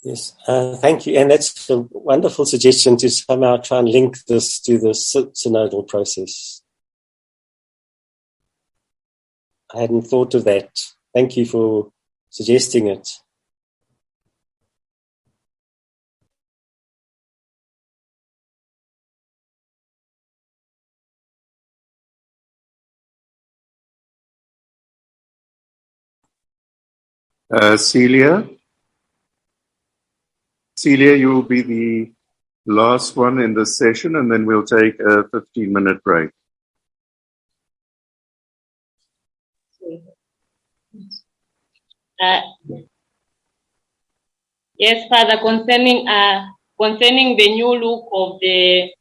Yes, thank you. And that's a wonderful suggestion to somehow try and link this to the synodal process. I hadn't thought of that. Thank you for suggesting it. Celia? Celia, you will be the last one in this session, and then we'll take a 15-minute break. Yes, Father, concerning the new look of the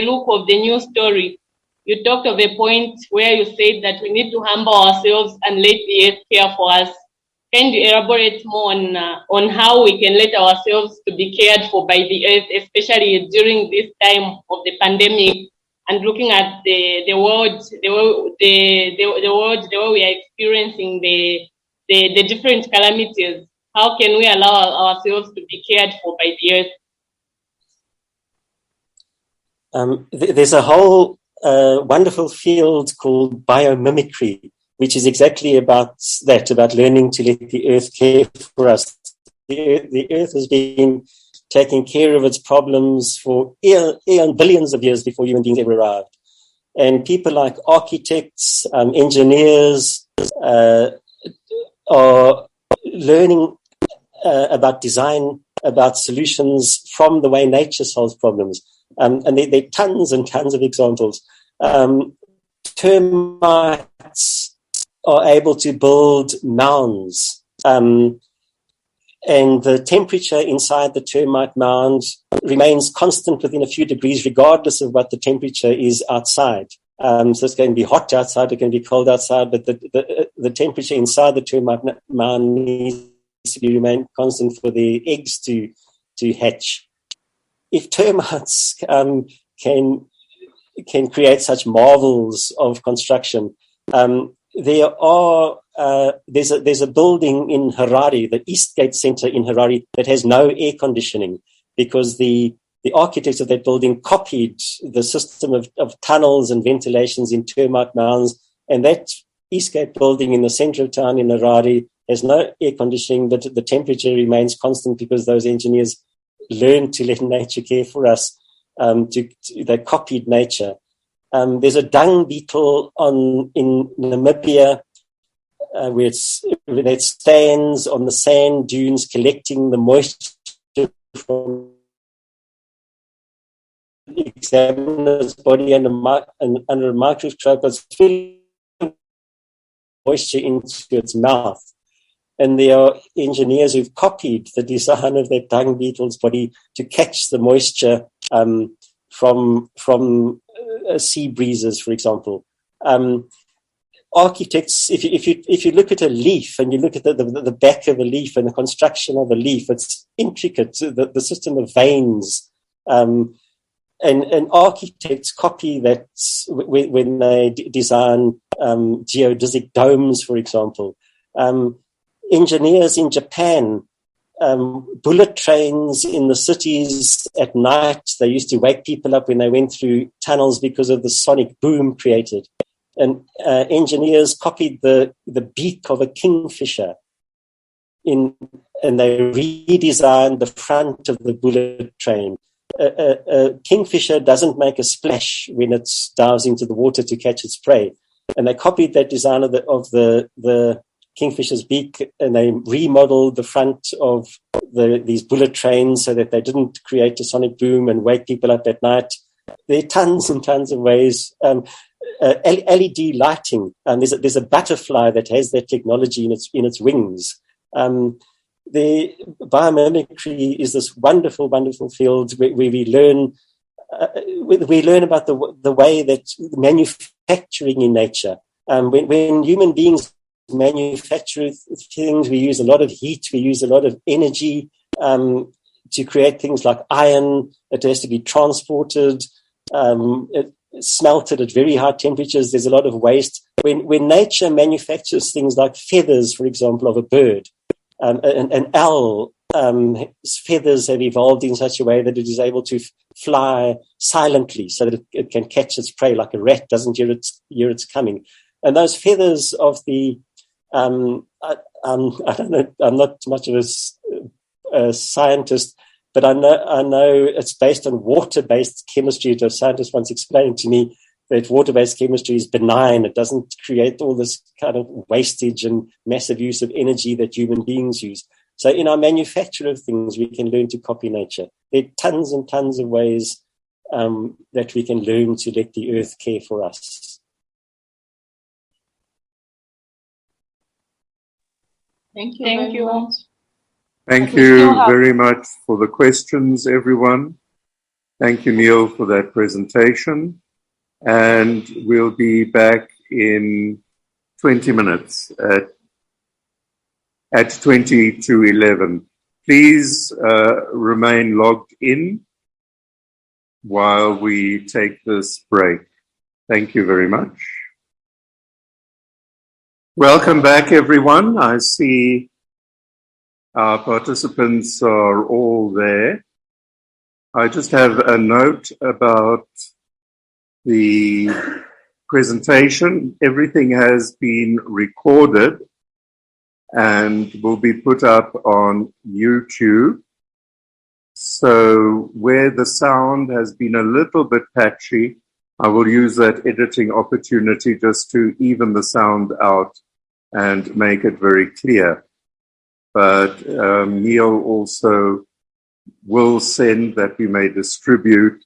look of the new story, you talked of a point where you said that we need to humble ourselves and let the earth care for us. Can you elaborate more on how we can let ourselves to be cared for by the earth, especially during this time of the pandemic, and looking at the world, the way we are experiencing the different calamities? How can we allow ourselves to be cared for by the earth? There's a whole wonderful field called biomimicry, which is exactly about that, about learning to let the earth care for us. The earth has been taking care of its problems for billions of years before human beings ever arrived. And people like architects, engineers, are learning about design, about solutions from the way nature solves problems. And there are tons and tons of examples. Termites are able to build mounds, and the temperature inside the termite mound remains constant within a few degrees, regardless of what the temperature is outside. So it's going to be hot outside, it's going to be cold outside, but the temperature inside the termite mound needs to remain constant for the eggs to hatch. If termites can create such marvels of construction, there's a building in Harare, the Eastgate Center in Harare, that has no air conditioning because the architects of that building copied the system of tunnels and ventilations in termite mounds, and that Eastgate building in the center of town in Harare has no air conditioning, but the temperature remains constant because those engineers learned to let nature care for us. They copied nature. There's a dung beetle in Namibia where it stands on the sand dunes collecting the moisture from the examiner's body under a microscope. It's filling moisture into its mouth. And there are engineers who've copied the design of that dung beetle's body to catch the moisture from sea breezes, for example. Architects, if you look at a leaf and you look at the back of a leaf and the construction of a leaf, it's intricate. The system of veins, and architects copy that when they design geodesic domes, for example. Engineers in Japan, bullet trains in the cities at night, they used to wake people up when they went through tunnels because of the sonic boom created. And engineers copied the beak of a kingfisher and they redesigned the front of the bullet train. A kingfisher doesn't make a splash when it dives into the water to catch its prey. And they copied that design of the kingfisher's beak, and they remodeled the front of these bullet trains so that they didn't create a sonic boom and wake people up at night. There are tons and tons of ways. LED lighting. There's a butterfly that has that technology in its wings. The biomimicry is this wonderful, wonderful field where we learn about the way that manufacturing in nature. When human beings manufacture things, we use a lot of heat, we use a lot of energy to create things like iron. It has to be transported, smelted at very high temperatures. There's a lot of waste. When nature manufactures things like feathers, for example, of a bird, an owl, feathers have evolved in such a way that it is able to fly silently so that it can catch its prey like a rat doesn't hear it's coming. And those feathers of the I don't know, I'm not much of a scientist, but I know it's based on water-based chemistry. A scientist once explained to me that water-based chemistry is benign. It doesn't create all this kind of wastage and massive use of energy that human beings use. So in our manufacture of things, we can learn to copy nature. There are tons and tons of ways that we can learn to let the earth care for us. Thank you very much. Thank you very much for the questions, everyone. Thank you, Neil, for that presentation. And we'll be back in 20 minutes at 20 to 11. Please remain logged in while we take this break. Thank you very much. Welcome back, everyone. I see our participants are all there. I just have a note about the presentation. Everything has been recorded and will be put up on YouTube. So where the sound has been a little bit patchy, I will use that editing opportunity just to even the sound out and make it very clear. But Neil also will send that we may distribute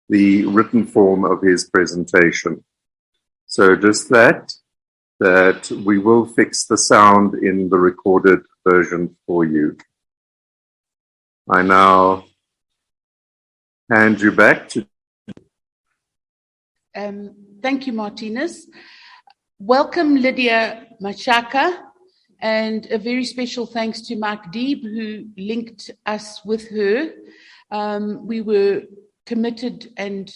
the written form of his presentation. So just that we will fix the sound in the recorded version for you. I now hand you back to Thank you, Martinez. Welcome, Lydia Machaka, and a very special thanks to Mark Deeb, who linked us with her. We were committed and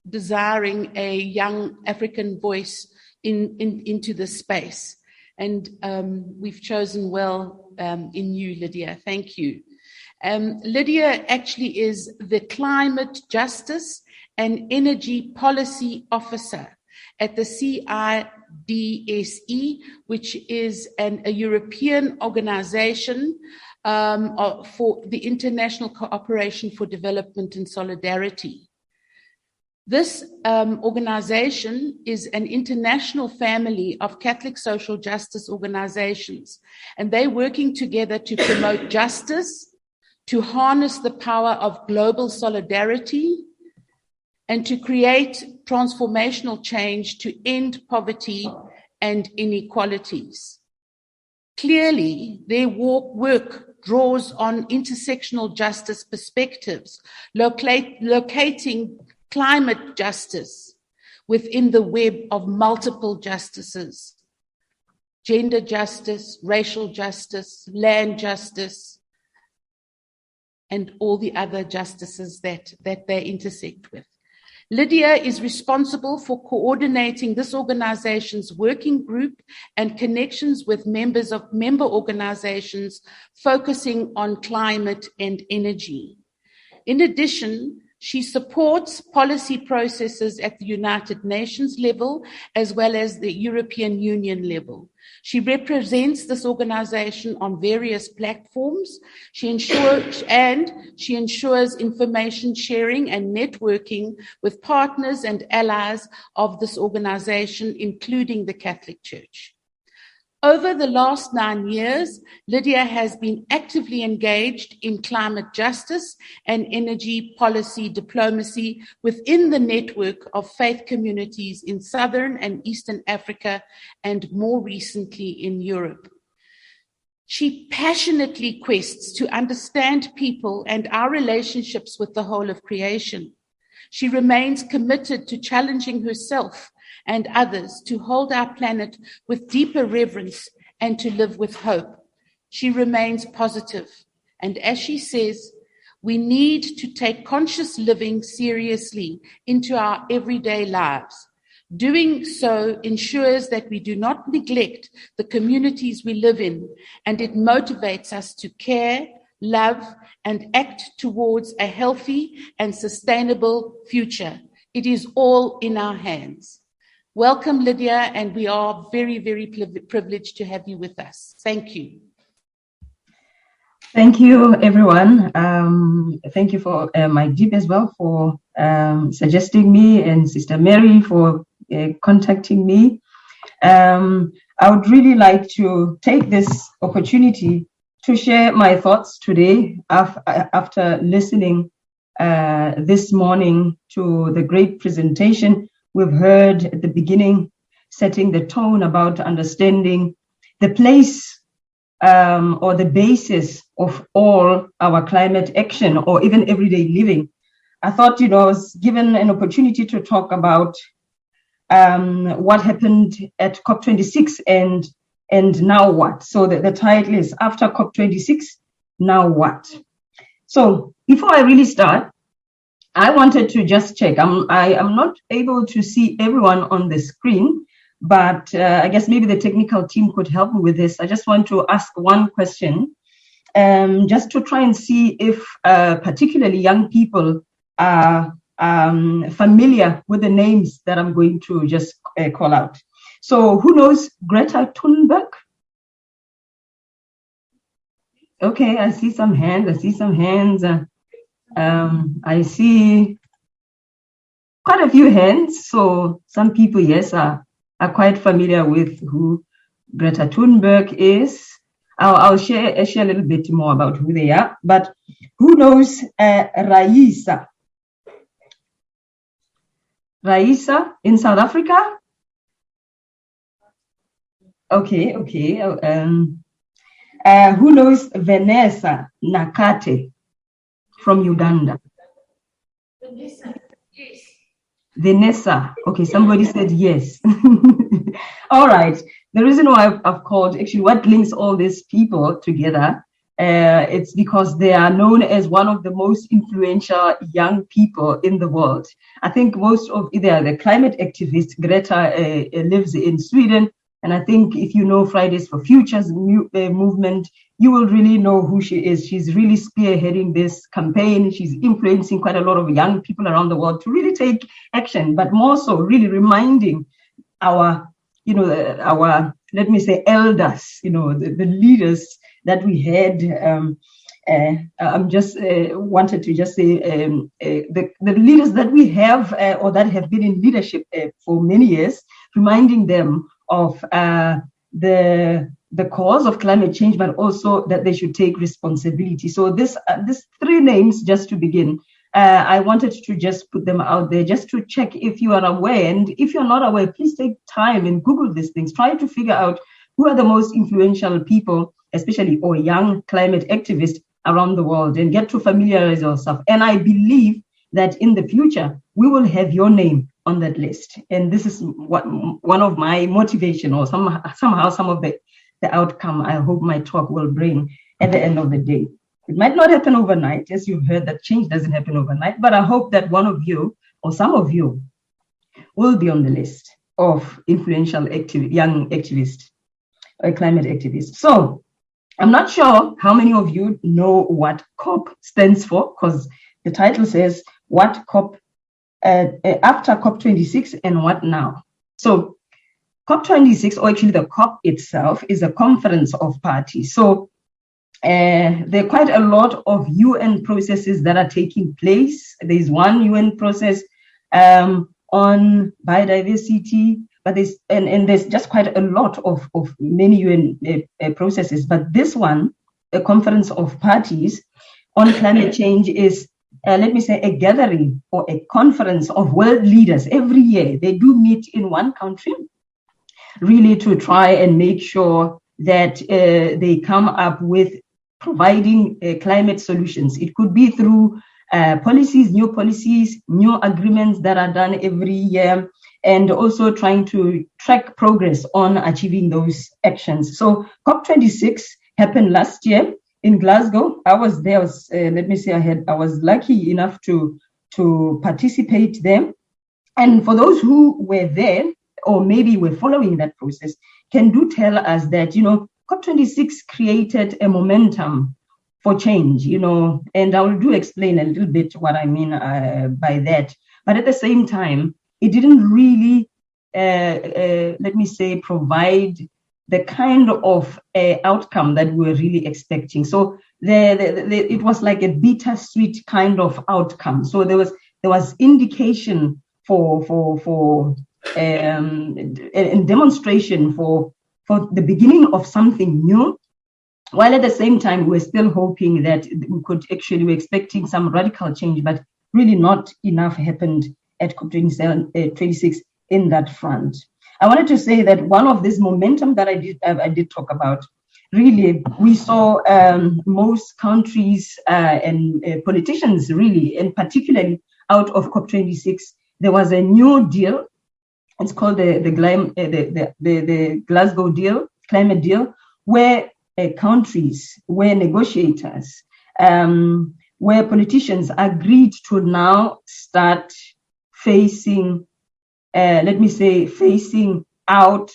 desiring a young African voice into this space. And we've chosen well in you, Lydia. Thank you. Lydia actually is the Climate Justice and Energy Policy Officer at the CIDSE, which is a European organization for the International Cooperation for Development and Solidarity. This organization is an international family of Catholic social justice organizations, and they're working together to promote justice, to harness the power of global solidarity, and to create transformational change to end poverty and inequalities. Clearly, their work draws on intersectional justice perspectives, locating climate justice within the web of multiple justices: gender justice, racial justice, land justice, and all the other justices that they intersect with. Lydia is responsible for coordinating this organization's working group and connections with members of member organizations focusing on climate and energy. In addition, she supports policy processes at the United Nations level as well as the European Union level. She represents this organization on various platforms. She ensures information sharing and networking with partners and allies of this organization, including the Catholic Church. Over the last 9 years, Lydia has been actively engaged in climate justice and energy policy diplomacy within the network of faith communities in Southern and Eastern Africa and more recently in Europe. She passionately quests to understand people and our relationships with the whole of creation. She remains committed to challenging herself and others to hold our planet with deeper reverence and to live with hope. She remains positive, and as she says, we need to take conscious living seriously into our everyday lives. Doing so ensures that we do not neglect the communities we live in, and it motivates us to care, love, and act towards a healthy and sustainable future. It is all in our hands. Welcome, Lydia, and we are very, very privileged to have you with us. Thank you. Thank you, everyone. Thank you for Mike Deep as well for suggesting me, and Sister Mary for contacting me. I would really like to take this opportunity to share my thoughts today after listening this morning to the great presentation we've heard at the beginning, setting the tone about understanding the place or the basis of all our climate action or even everyday living. I thought, I was given an opportunity to talk about what happened at COP26 and now what. So the title is After COP26, Now What? So before I really start, I wanted to just check. I am not able to see everyone on the screen, but I guess maybe the technical team could help me with this. I just want to ask one question, just to try and see if particularly young people are familiar with the names that I'm going to just call out. So who knows Greta Thunberg? Okay, I see some hands. I see quite a few hands. So some people, yes, are quite familiar with who Greta Thunberg is. I'll share a little bit more about who they are. But who knows Raisa? Raisa in South Africa? Okay. Who knows Vanessa Nakate from Uganda? Vanessa, yes. Vanessa. Okay, somebody said yes. All right. The reason why I've called, actually, what links all these people together, it's because they are known as one of the most influential young people in the world. I think most of the climate activist Greta lives in Sweden. And I think if you know Fridays for Futures movement, you will really know who she is. She's really spearheading this campaign. She's influencing quite a lot of young people around the world to really take action, but more so really reminding our, let me say, elders, the leaders that we had. I'm just wanted to just say the leaders that we have or that have been in leadership for many years, reminding them of the cause of climate change, but also that they should take responsibility. So these three names, just to begin, I wanted to just put them out there just to check if you are aware. And if you're not aware, please take time and Google these things. Try to figure out who are the most influential people, especially or young climate activists around the world, and get to familiarize yourself. And I believe that in the future, we will have your name on that list. And this is what one of my motivation, or somehow some of the outcome I hope my talk will bring at the end of the day. It might not happen overnight, as you've heard that change doesn't happen overnight, but I hope that one of you or some of you will be on the list of influential young activists or climate activists. So I'm not sure how many of you know what COP stands for, because the title says what COP after COP26 and what now. So COP26, or actually the COP itself, is a conference of parties. So there are quite a lot of UN processes that are taking place. There's one UN process on biodiversity, but there's just quite a lot of many UN processes. But this one, a conference of parties on climate change, is let me say, a gathering or a conference of world leaders. Every year they do meet in one country, really to try and make sure that they come up with providing climate solutions. It could be through policies, new agreements that are done every year, and also trying to track progress on achieving those actions. So COP26 happened last year in Glasgow. I was there. I was lucky enough to participate there. And for those who were there, or maybe were following that process, can do tell us that, COP26 created a momentum for change, and I will do explain a little bit what I mean by that. But at the same time, it didn't really, provide the kind of outcome that we were really expecting. So it was like a bittersweet kind of outcome. So there was indication for and demonstration for the beginning of something new, while at the same time we're still hoping that we're expecting some radical change, but really not enough happened at COP26 in that front. I wanted to say that one of this momentum that I did talk about, really, we saw most countries and politicians really, and particularly out of COP26, there was a new deal. It's called the Glasgow deal, climate deal, where countries, where negotiators, where politicians agreed to now start phasing out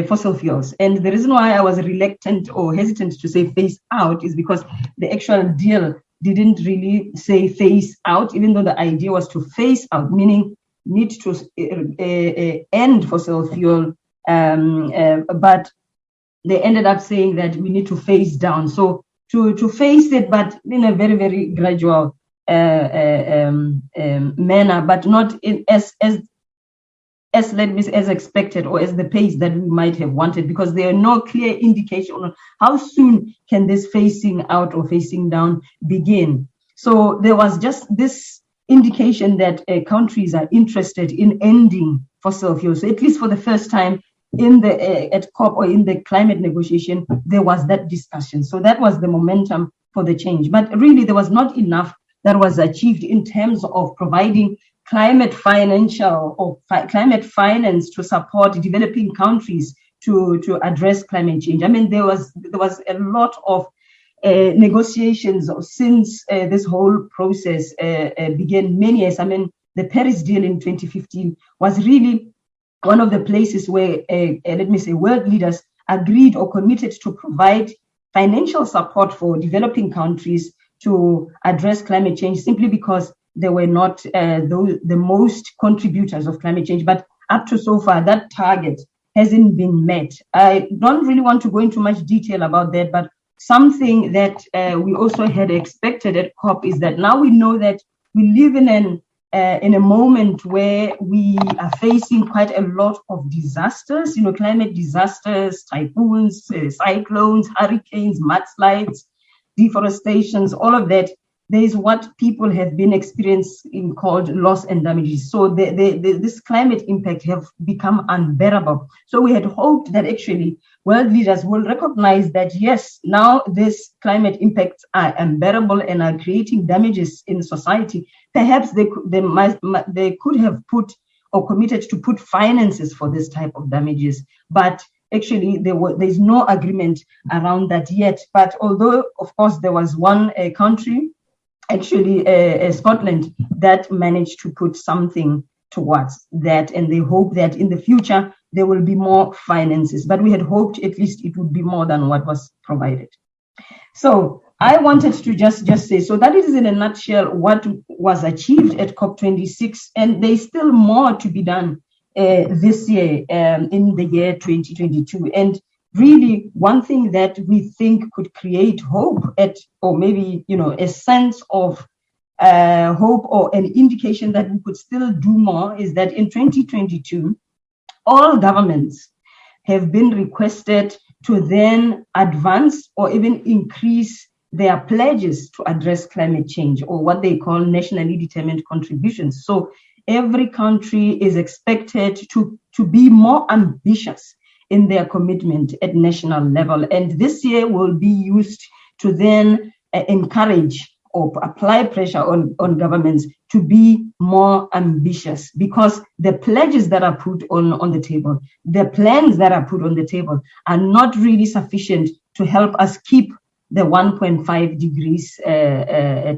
fossil fuels. And the reason why I was reluctant or hesitant to say phase out is because the actual deal didn't really say phase out, even though the idea was to phase out, meaning need to end fossil fuel, but they ended up saying that we need to phase down. So to phase it, but in a very, very gradual manner, but not as expected or as the pace that we might have wanted, because there are no clear indication on how soon can this phasing out or phasing down begin. So there was just this indication that countries are interested in ending fossil fuels. So at least for the first time in at COP or in the climate negotiation, there was that discussion. So that was the momentum for the change. But really, there was not enough that was achieved in terms of providing climate financial or climate finance to support developing countries to address climate change. I mean, there was a lot of negotiations since this whole process began many years. I mean, the Paris deal in 2015 was really one of the places where, let me say, world leaders agreed or committed to provide financial support for developing countries to address climate change, simply because they were not the most contributors of climate change. But up to so far, that target hasn't been met. I don't really want to go into much detail about that, but something that we also had expected at COP is that now we know that we live in a moment where we are facing quite a lot of disasters, climate disasters, typhoons, cyclones, hurricanes, mudslides, deforestations, all of that. There is what people have been experiencing called loss and damages. So this climate impact have become unbearable. So we had hoped that actually world leaders will recognize that, yes, now this climate impacts are unbearable and are creating damages in society. Perhaps they could have put or committed to put finances for this type of damages. But actually, there's no agreement around that yet. But although, of course, there was one country, actually Scotland, that managed to put something towards that, and they hope that in the future there will be more finances. But we had hoped at least it would be more than what was provided. So I wanted to just say, so that is in a nutshell what was achieved at COP26, and there's still more to be done this year, in the year 2022. And really, one thing that we think could create hope or maybe, a sense of hope or an indication that we could still do more is that in 2022, all governments have been requested to then advance or even increase their pledges to address climate change, or what they call nationally determined contributions. So every country is expected to be more ambitious in their commitment at national level. And this year will be used to then encourage or apply pressure on governments to be more ambitious, because the pledges that are put on the table, the plans that are put on the table are not really sufficient to help us keep the 1.5 degrees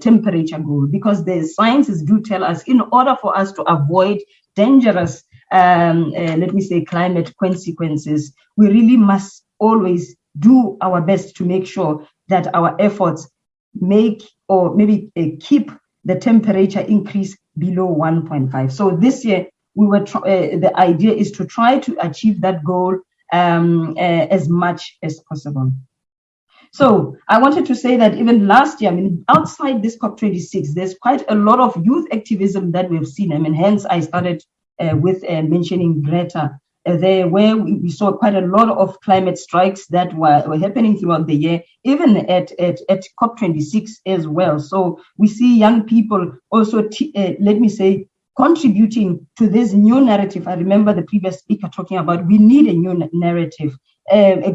temperature goal, because the sciences do tell us in order for us to avoid dangerous climate consequences, we really must always do our best to make sure that our efforts make or maybe keep the temperature increase below 1.5. So this year, the idea is to try to achieve that goal as much as possible. So I wanted to say that even last year, outside this COP26, there's quite a lot of youth activism that we've seen. hence I started with mentioning Greta there, where we saw quite a lot of climate strikes that were happening throughout the year, even at COP26 as well. So we see young people also, contributing to this new narrative. I remember the previous speaker talking about we need a new narrative.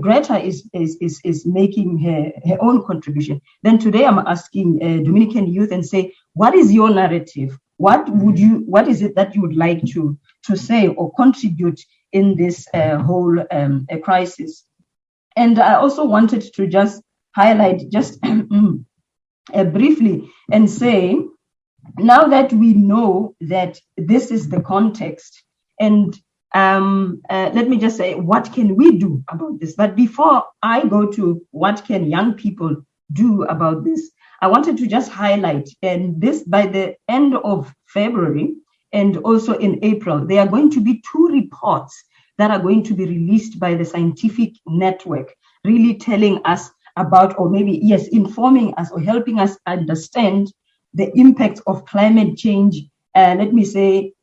Greta is making her own contribution. Then today I'm asking Dominican youth and say, what is your narrative? What is it that you would like to say or contribute in this whole crisis? And I also wanted to just highlight just briefly and say, now that we know that this is the context, and let me just say, what can we do about this? But before I go to what can young people do about this, I wanted to just highlight, and this by the end of February and also in April, there are going to be 2 reports that are going to be released by the scientific network, really telling us about, or maybe, yes, informing us or helping us understand the impact of climate change,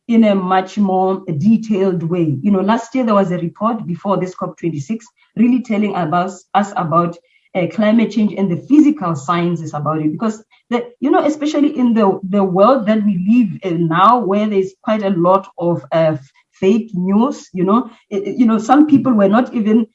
in a much more detailed way. Last year there was a report before this COP26 really telling us about climate change and the physical sciences about it, because especially in the world that we live in now, where there's quite a lot of fake news, some people were not even,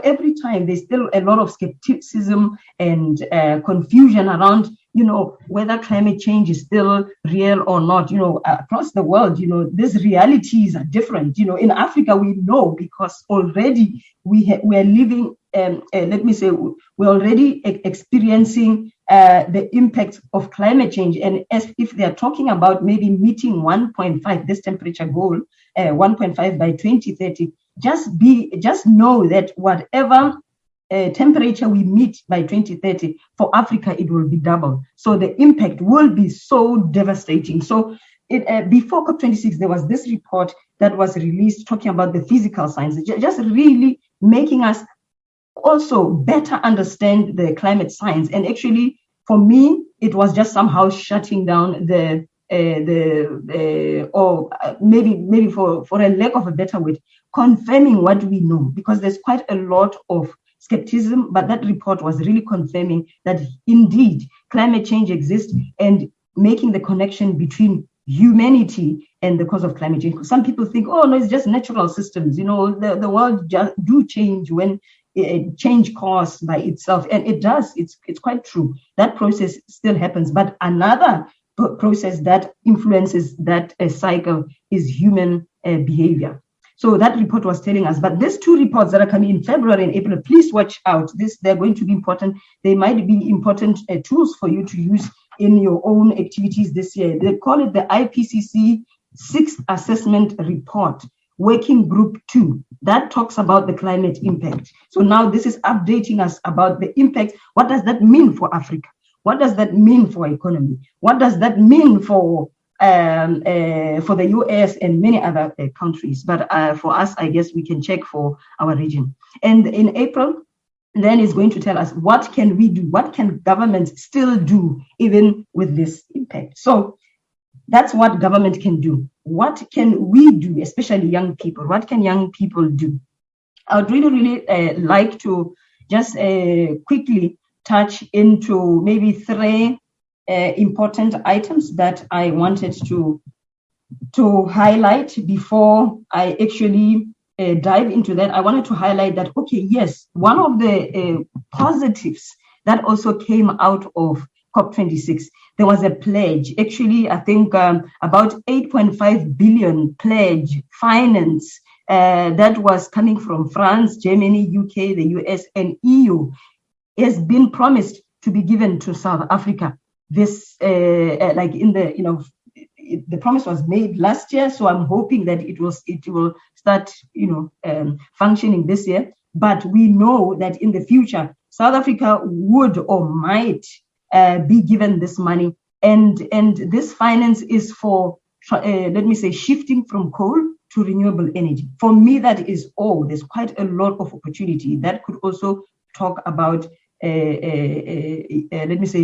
every time there's still a lot of skepticism and confusion around whether climate change is still real or not. Across the world, these realities are different. In Africa, we know because already we are living, we're already experiencing the impact of climate change. And as if they're talking about maybe meeting 1.5, this temperature goal, 1.5 by 2030, just know that whatever temperature we meet by 2030, for Africa, it will be double. So the impact will be so devastating. So before COP26, there was this report that was released talking about the physical science, just really making us also better understand the climate science. And actually, for me, it was just somehow shutting down or maybe for a lack of a better word, confirming what we know, because there's quite a lot of skepticism, but that report was really confirming that indeed climate change exists and making the connection between humanity and the cause of climate change. Some people think, oh no, it's just natural systems. The world just do change when change caused by itself, and it does. It's quite true. That process still happens, but another process that influences that cycle is human behavior. So that report was telling us, but these two reports that are coming in February and April, please watch out. They're going to be important. They might be important tools for you to use in your own activities this year. They call it the IPCC 6th Assessment Report, Working Group 2. That talks about the climate impact. So now this is updating us about the impact. What does that mean for Africa? What does that mean for economy? What does that mean for the US and many other countries? But for us, I guess we can check for our region. And in April, then it's going to tell us what can we do? What can governments still do even with this impact? So that's what government can do. What can we do, especially young people? What can young people do? I would really like to just quickly touch into maybe three important items that I wanted to highlight before I actually dive into that. I wanted to highlight that, okay, yes, one of the positives that also came out of COP26, there was a pledge. Actually, I think about 8.5 billion pledge finance that was coming from France, Germany, UK, the US, and EU has been promised to be given to South Africa. This, the promise was made last year, so I'm hoping that it will start, functioning this year. But we know that in the future, South Africa would or might be given this money, and this finance is for, shifting from coal to renewable energy. For me, that is all. There's quite a lot of opportunity. That could also talk about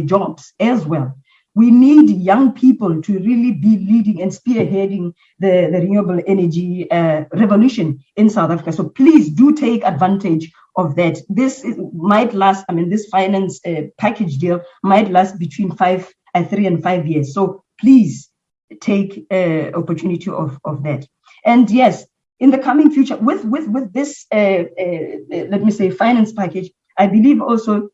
jobs as well. We need young people to really be leading and spearheading the renewable energy revolution in South Africa. So please do take advantage of that. This might last, this finance package deal might last between 3 and 5 years. So please take opportunity of that. And yes, in the coming future, with this, finance package, I believe also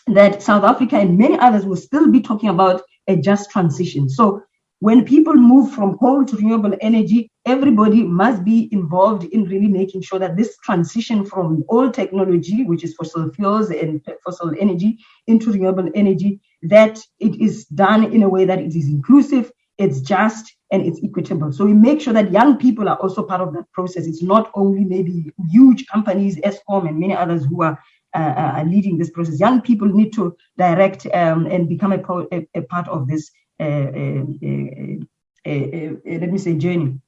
that South Africa and many others will still be talking about a just transition. So when people move from coal to renewable energy, everybody must be involved in really making sure that this transition from old technology, which is fossil fuels and fossil energy, into renewable energy, that it is done in a way that it is inclusive, it's just, and it's equitable. So we make sure that young people are also part of that process. It's not only maybe huge companies, Eskom and many others who are leading this process. Young people need to direct and become a part of this, journey.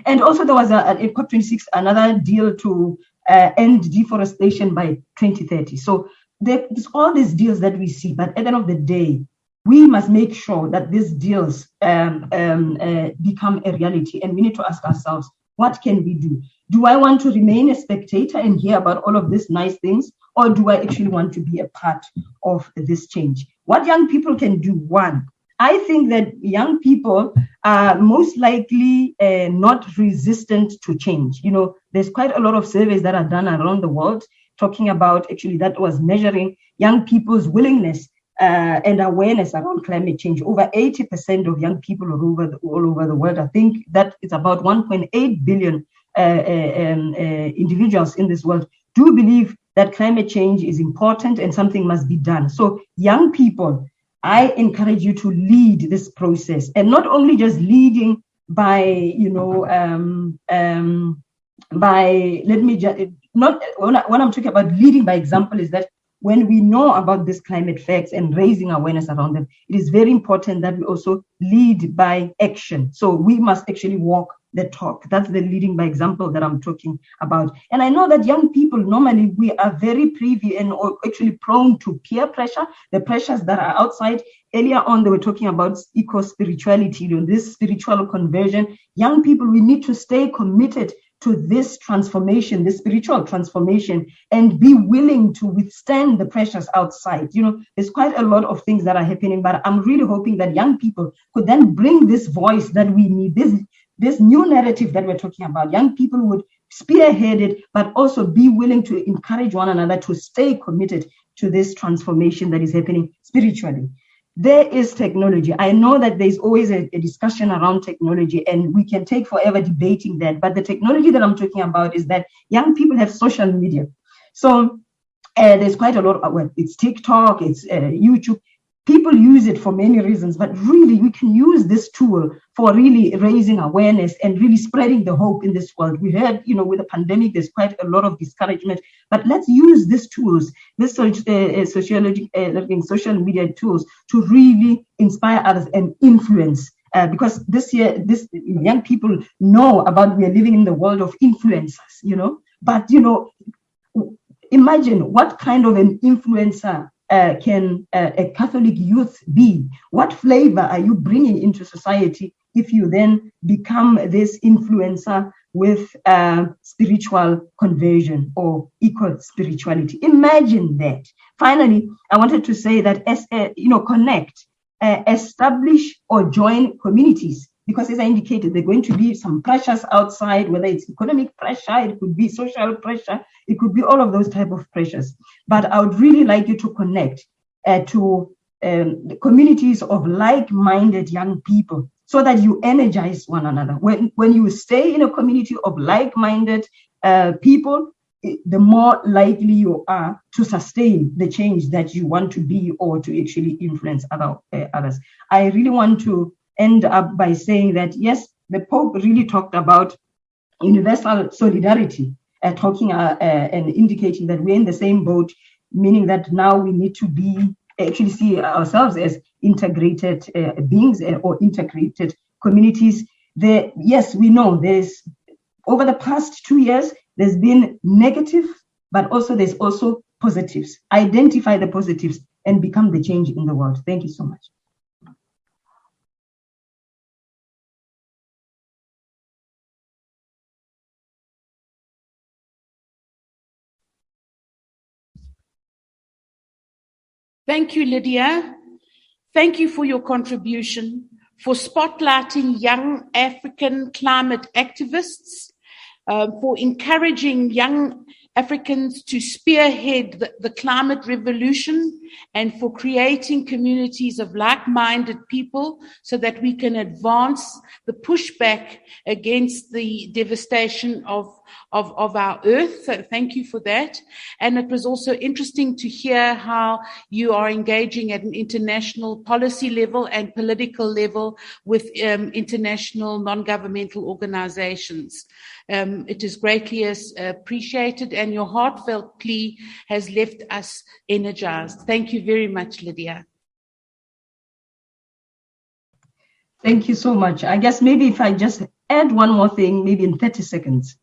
And also there was a COP26, another deal to end deforestation by 2030. So there's all these deals that we see, but at the end of the day, we must make sure that these deals become a reality. And we need to ask ourselves, what can we do? Do I want to remain a spectator and hear about all of these nice things? Or do I actually want to be a part of this change? What young people can do? One, I think that young people are most likely not resistant to change. There's quite a lot of surveys that are done around the world talking about, actually, that was measuring young people's willingness and awareness around climate change. Over 80% of young people all over the world, I think that it's about 1.8 billion individuals in this world, do believe that climate change is important and something must be done. So young people, I encourage you to lead this process, and not only just leading by, when I'm talking about leading by example, is that when we know about these climate facts and raising awareness around them, it is very important that we also lead by action. So we must actually walk the talk. That's the leading by example that I'm talking about. And I know that young people, normally we are very privy and actually prone to peer pressure, the pressures that are outside. Earlier on, they were talking about eco-spirituality, this spiritual conversion. Young people, we need to stay committed to this transformation, this spiritual transformation, and be willing to withstand the pressures outside. There's quite a lot of things that are happening, but I'm really hoping that young people could then bring this voice that we need, this new narrative that we're talking about. Young people would spearhead it, but also be willing to encourage one another to stay committed to this transformation that is happening spiritually. There is technology. I know that there's always a discussion around technology, and we can take forever debating that. But the technology that I'm talking about is that young people have social media. So there's quite a lot of, it's TikTok, it's YouTube. People use it for many reasons, but really we can use this tool for really raising awareness and really spreading the hope in this world. We heard, with the pandemic, there's quite a lot of discouragement, but let's use these tools, this social media tools, to really inspire others and influence. Because this year, young people know about, we are living in the world of influencers, but, imagine what kind of an influencer can a Catholic youth be? What flavor are you bringing into society if you then become this influencer with spiritual conversion or eco-spirituality? Imagine that. Finally, I wanted to say that connect, establish or join communities. Because as I indicated, there are going to be some pressures outside, whether it's economic pressure, it could be social pressure, it could be all of those type of pressures. But I would really like you to connect to the communities of like-minded young people so that you energize one another. When you stay in a community of like-minded people, the more likely you are to sustain the change that you want to be or to actually influence others. I really want to end up by saying that, yes, the Pope really talked about universal solidarity, talking and indicating that we're in the same boat, meaning that now we need to actually see ourselves as integrated beings or integrated communities. Yes, we know there's, over the past 2 years, there's been negative, but also there's also positives. Identify the positives and become the change in the world. Thank you so much. Thank you, Lydia. Thank you for your contribution, for spotlighting young African climate activists, for encouraging young Africans to spearhead the climate revolution, and for creating communities of like-minded people so that we can advance the pushback against the devastation of our earth. So thank you for that. And it was also interesting to hear how you are engaging at an international policy level and political level with international non-governmental organizations. It is greatly appreciated, and your heartfelt plea has left us energized. Thank you very much, Lydia. Thank you so much. I guess maybe if I just add one more thing, maybe in 30 seconds.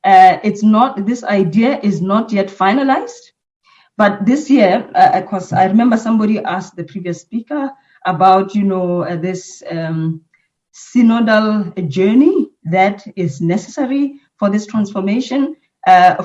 This idea is not yet finalized, but this year, of course, I remember somebody asked the previous speaker about, this synodal journey that is necessary for this transformation.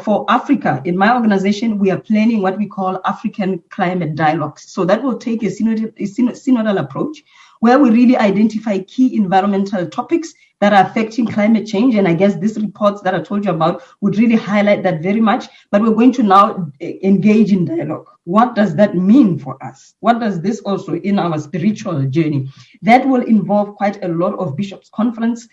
For Africa, in my organization, we are planning what we call African climate dialogues. So that will take a synodal approach, where we really identify key environmental topics that are affecting climate change. And I guess these reports that I told you about would really highlight that very much. But we're going to now engage in dialogue. What does that mean for us? What does this also in our spiritual journey? That will involve quite a lot of bishops' conferences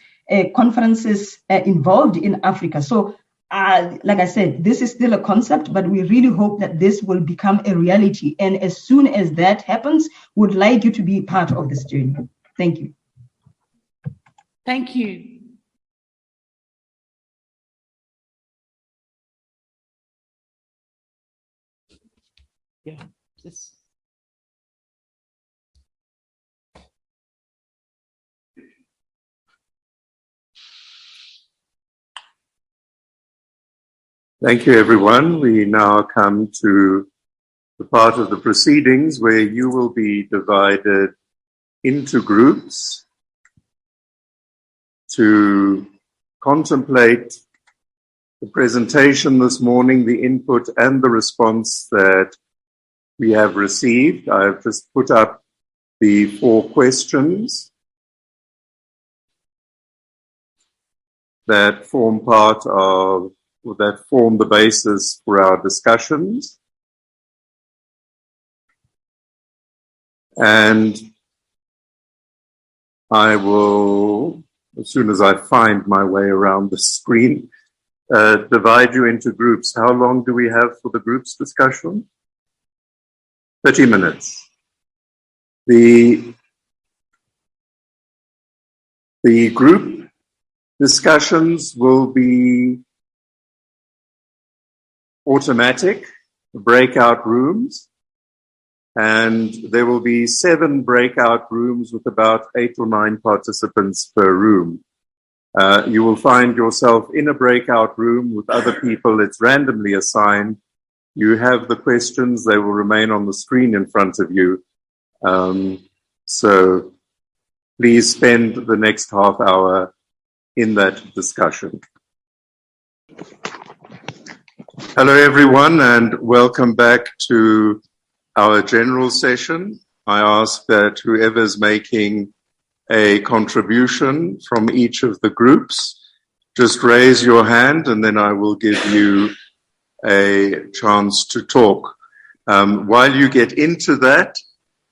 involved in Africa. So like I said, this is still a concept, but we really hope that this will become a reality. And as soon as that happens, would like you to be part of this journey. Thank you. Thank you. Yeah, this. Thank you, everyone. We now come to the part of the proceedings where you will be divided into groups to contemplate the presentation this morning, the input and the response that we have received. I've just put up the 4 questions that form the basis for our discussions. And I will, as soon as I find my way around the screen, divide you into groups. How long do we have for the groups discussion? 30 minutes. The group discussions will be automatic, breakout rooms, and there will be 7 breakout rooms with about 8 or 9 participants per room. You will find yourself in a breakout room with other people. It's randomly assigned. You have the questions. They will remain on the screen in front of you. So please spend the next half hour in that discussion. Hello, everyone, and welcome back to our general session. I ask that whoever's making a contribution from each of the groups, just raise your hand and then I will give you a chance to talk. While you get into that,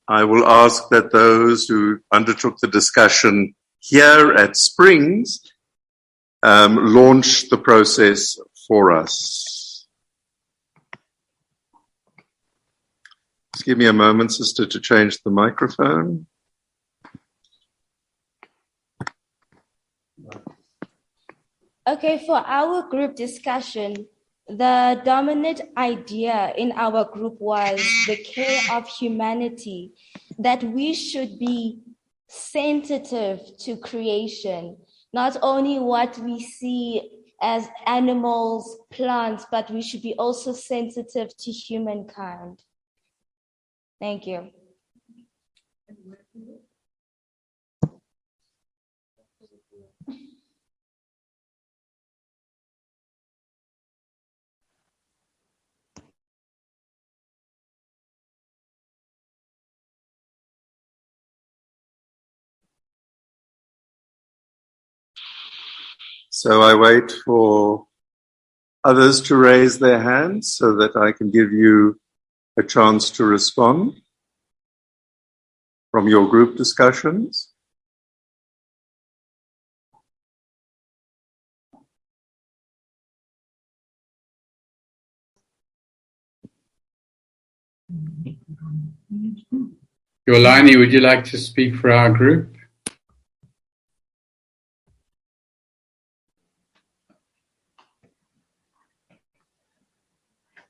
I will ask that those who undertook the discussion here at Springs launch the process for us. Just give me a moment, sister, to change the microphone. Okay, for our group discussion, the dominant idea in our group was the care of humanity, that we should be sensitive to creation, not only what we see as animals, plants, but we should be also sensitive to humankind. Thank you. So I wait for others to raise their hands so that I can give you a chance to respond from your group discussions. Yolani, would you like to speak for our group?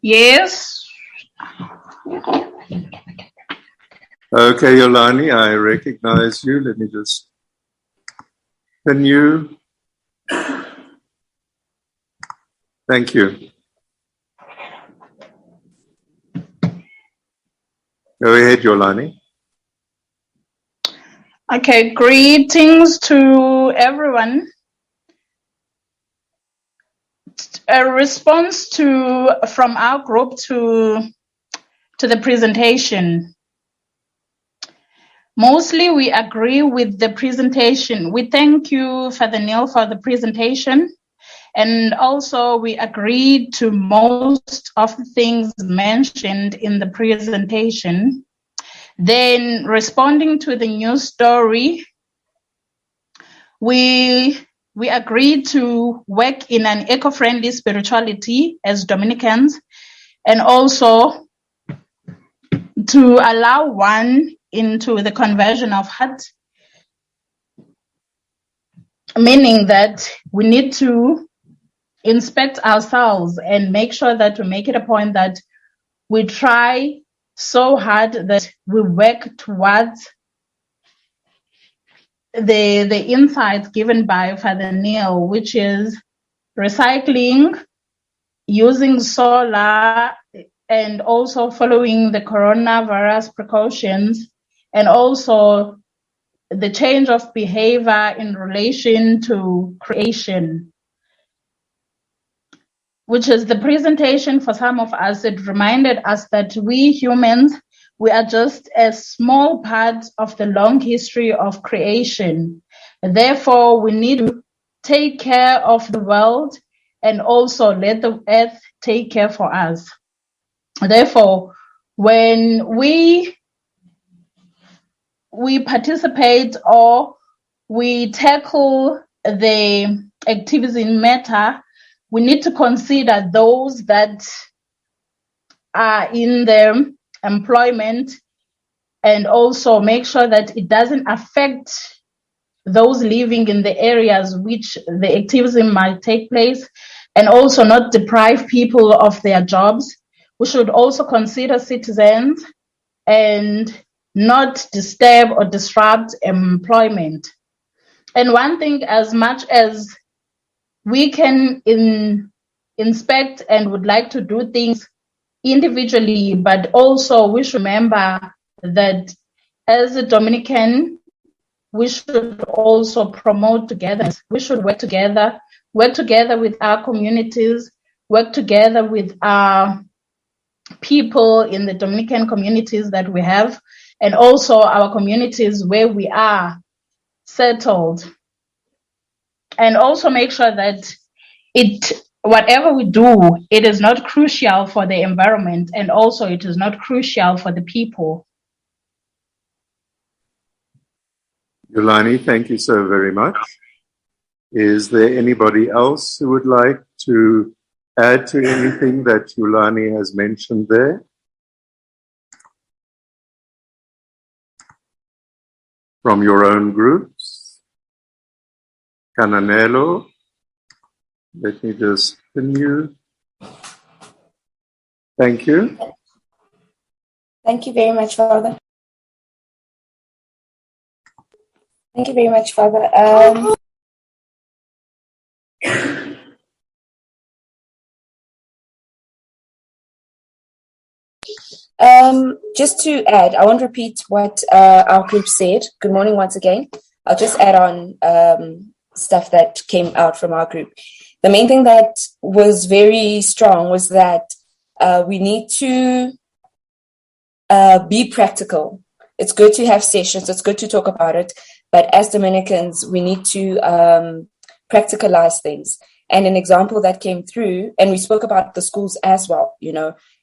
Yes. Okay, Yolani, I recognize you. Let me just... Can you... Thank you. Go ahead, Yolani. Okay, greetings to everyone. A response from our group to the presentation. Mostly we agree with the presentation. We thank you, Father Neil, for the presentation. And also we agreed to most of the things mentioned in the presentation. Then responding to the news story, we agreed to work in an eco-friendly spirituality as Dominicans, and also to allow one into the conversion of heart, meaning that we need to inspect ourselves and make sure that we make it a point that we try so hard that we work towards the insights given by Father Neil, which is recycling, using solar, and also following the coronavirus precautions, and also the change of behavior in relation to creation, which is the presentation for some of us. It reminded us that we humans, we are just a small part of the long history of creation. Therefore, we need to take care of the world and also let the earth take care for us. Therefore, when we participate or we tackle the activism matter, we need to consider those that are in the employment, and also make sure that it doesn't affect those living in the areas which the activism might take place, and also not deprive people of their jobs. We should also consider citizens and not disturb or disrupt employment. And one thing, as much as we can inspect and would like to do things individually, but also we should remember that as a Dominican, we should also promote togetherness. We should work together with our communities, work together with our people in the Dominican communities that we have, and also our communities where we are settled. And also make sure that whatever we do, it is not crucial for the environment, and also it is not crucial for the people. Yolani, thank you so very much. Is there anybody else who would like to add to anything that Yolani has mentioned there? From your own groups? Cananelo? Let me just continue. Thank you. Thank you very much, Father. Thank you very much, Father. Just to add, I won't repeat what our group said. Good morning once again. I'll just add on stuff that came out from our group. The main thing that was very strong was that we need to be practical. It's good to have sessions. It's good to talk about it. But as Dominicans, we need to practicalize things. And an example that came through, and we spoke about the schools as well,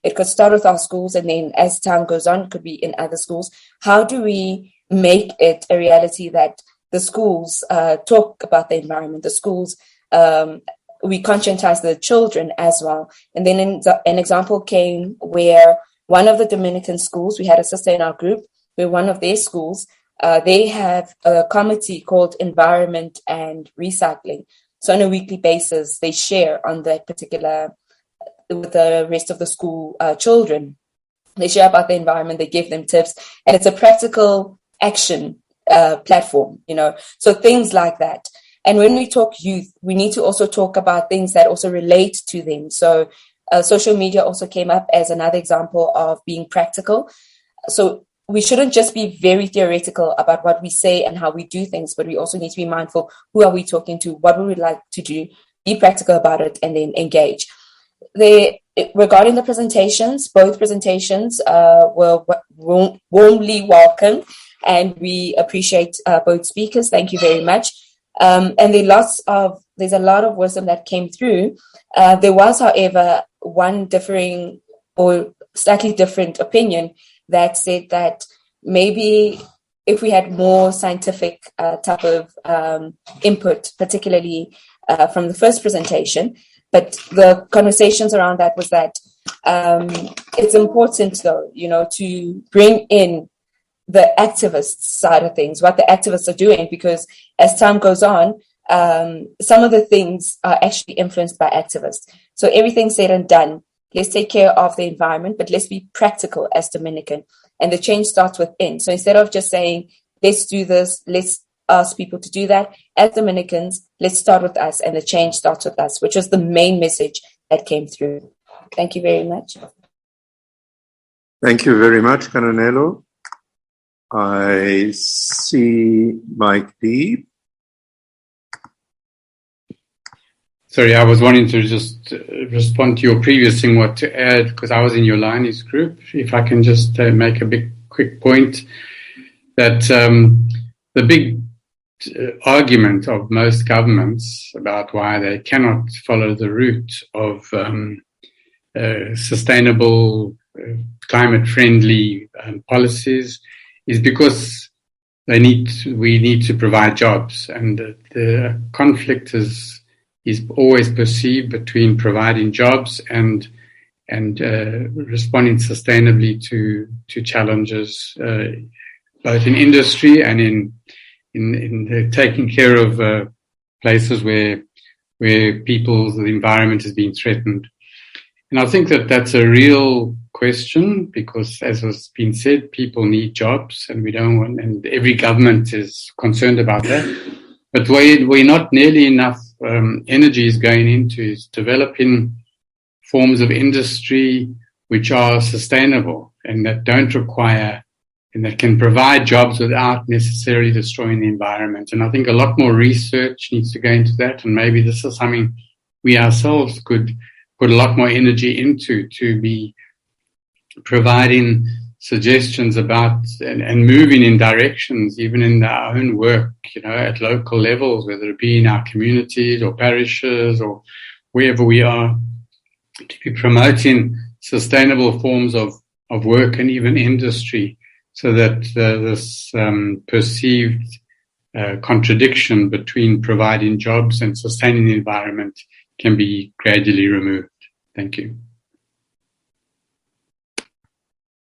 it could start with our schools, and then as time goes on, it could be in other schools. How do we make it a reality that the schools talk about the environment, the schools, we conscientize the children as well? And then an example came where one of the Dominican schools, we had a sister in our group, where one of their schools, they have a committee called Environment and Recycling. So on a weekly basis, they share on that particular, with the rest of the school children. They share about the environment, they give them tips, and it's a practical action platform, so things like that. And when we talk youth, we need to also talk about things that also relate to them. So social media also came up as another example of being practical. So we shouldn't just be very theoretical about what we say and how we do things, but we also need to be mindful, who are we talking to, what would we like to do, be practical about it, and then engage. Regarding the presentations, both presentations were warmly welcomed. and we appreciate both speakers. Thank you very much. And there's a lot of wisdom that came through. There was, however, one differing or slightly different opinion that said that maybe if we had more scientific type of input, particularly from the first presentation, but the conversations around that was that it's important, though, to bring in the activist side of things, what the activists are doing, because as time goes on, some of the things are actually influenced by activists. So everything said and done, let's take care of the environment, but let's be practical as Dominican. And the change starts within. So instead of just saying, let's do this, let's ask people to do that, as Dominicans, let's start with us, and the change starts with us, which was the main message that came through. Thank you very much. Thank you very much, Canonelo. I see Mike D. Sorry, I was wanting to just respond to your previous thing, what to add, because I was in your Liney's group. If I can just make a quick point that the big argument of most governments about why they cannot follow the route of sustainable, climate-friendly policies is because we need to provide jobs, and the conflict is always perceived between providing jobs and responding sustainably to challenges, both in industry and in taking care of places where the environment is being threatened. And I think that that's a real question, because, as has been said, people need jobs, and every government is concerned about that. But we're not nearly enough energy is going into is developing forms of industry which are sustainable and that don't require and that can provide jobs without necessarily destroying the environment. And I think a lot more research needs to go into that, and maybe this is something we ourselves could put a lot more energy into, to be providing suggestions about and moving in directions, even in our own work, at local levels, whether it be in our communities or parishes or wherever we are, to be promoting sustainable forms of work and even industry, so that this perceived contradiction between providing jobs and sustaining the environment can be gradually removed. Thank you.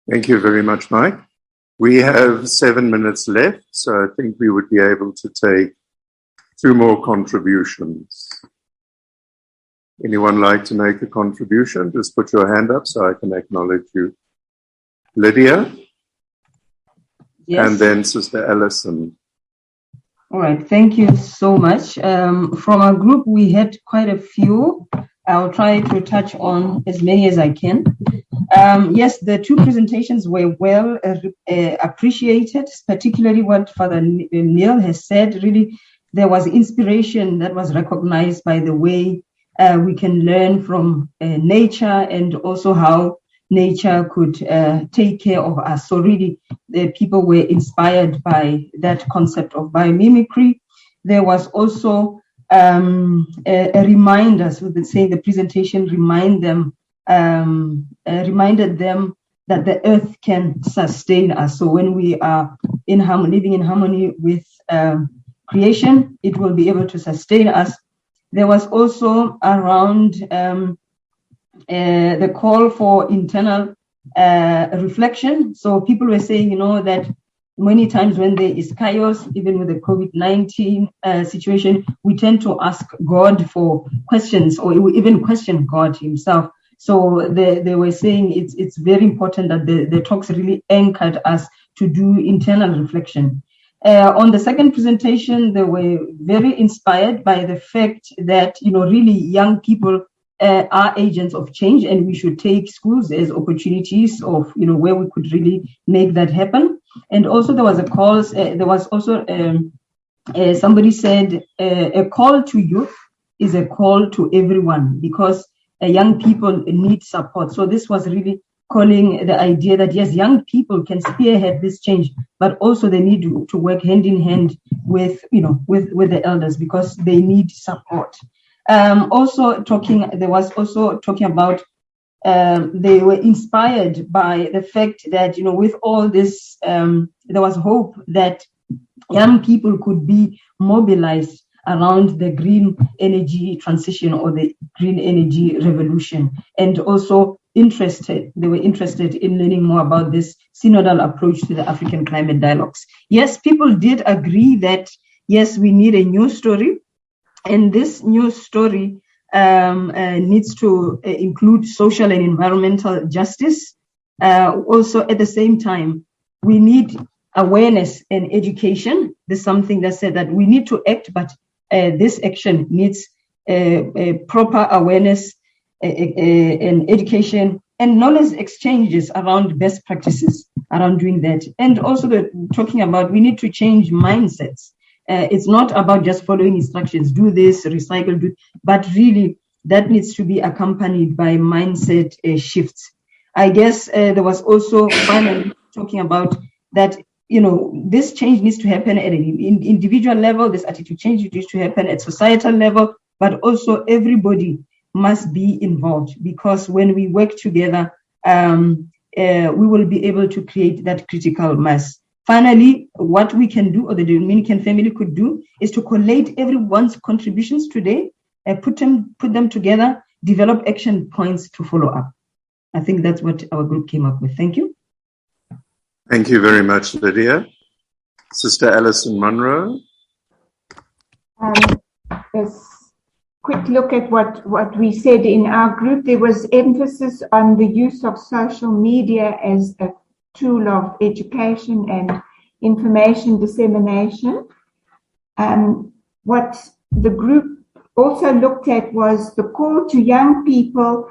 Thank you very much, Mike. We have 7 minutes left, so I think we would be able to take 2 more contributions. Anyone like to make a contribution? Just put your hand up so I can acknowledge you. Lydia? Yes. And then Sister Ellison. All right, thank you so much. From our group, we had quite a few. I'll try to touch on as many as I can. Yes, the 2 presentations were well appreciated, particularly what Father Neil has said. Really, there was inspiration that was recognized by the way we can learn from nature, and also how nature could take care of us. So really, the people were inspired by that concept of biomimicry. There was also a reminder, so they say the presentation reminded them that the earth can sustain us. So when we are living in harmony with creation, it will be able to sustain us. There was also around the call for internal reflection. So people were saying, that many times when there is chaos, even with the COVID-19 situation, we tend to ask God for questions, or we even question God himself. So they were saying it's very important that the talks really anchored us to do internal reflection. On the second presentation, they were very inspired by the fact that, really young people are agents of change, and we should take schools as opportunities of, where we could really make that happen. And also there was a call, somebody said a call to youth is a call to everyone, because young people need support. So this was really calling the idea that yes, young people can spearhead this change, but also they need to work hand in hand with the elders because they need support. There was also talking about they were inspired by the fact that with all this there was hope that young people could be mobilized around the green energy transition or the green energy revolution, and also they were interested in learning more about this synodal approach to the African climate dialogues. Yes, people did agree that yes, we need a new story, and this new story needs to include social and environmental justice. Also, at the same time, we need awareness and education. There's something that said that we need to act, but this action needs a proper awareness and education and knowledge exchanges around best practices around doing that. And also talking about we need to change mindsets. It's not about just following instructions, do this, recycle, but really that needs to be accompanied by mindset shifts. I guess there was also finally talking about that, this change needs to happen at an individual level, this attitude change needs to happen at societal level, but also everybody must be involved, because when we work together, we will be able to create that critical mass. Finally, what we can do, or the Dominican family could do, is to collate everyone's contributions today, put them together, develop action points to follow up. I think that's what our group came up with. Thank you. Thank you very much, Lydia. Sister Alison Munro. Yes. Quick look at what we said in our group. There was emphasis on the use of social media as a tool of education and information dissemination. What the group also looked at was the call to young people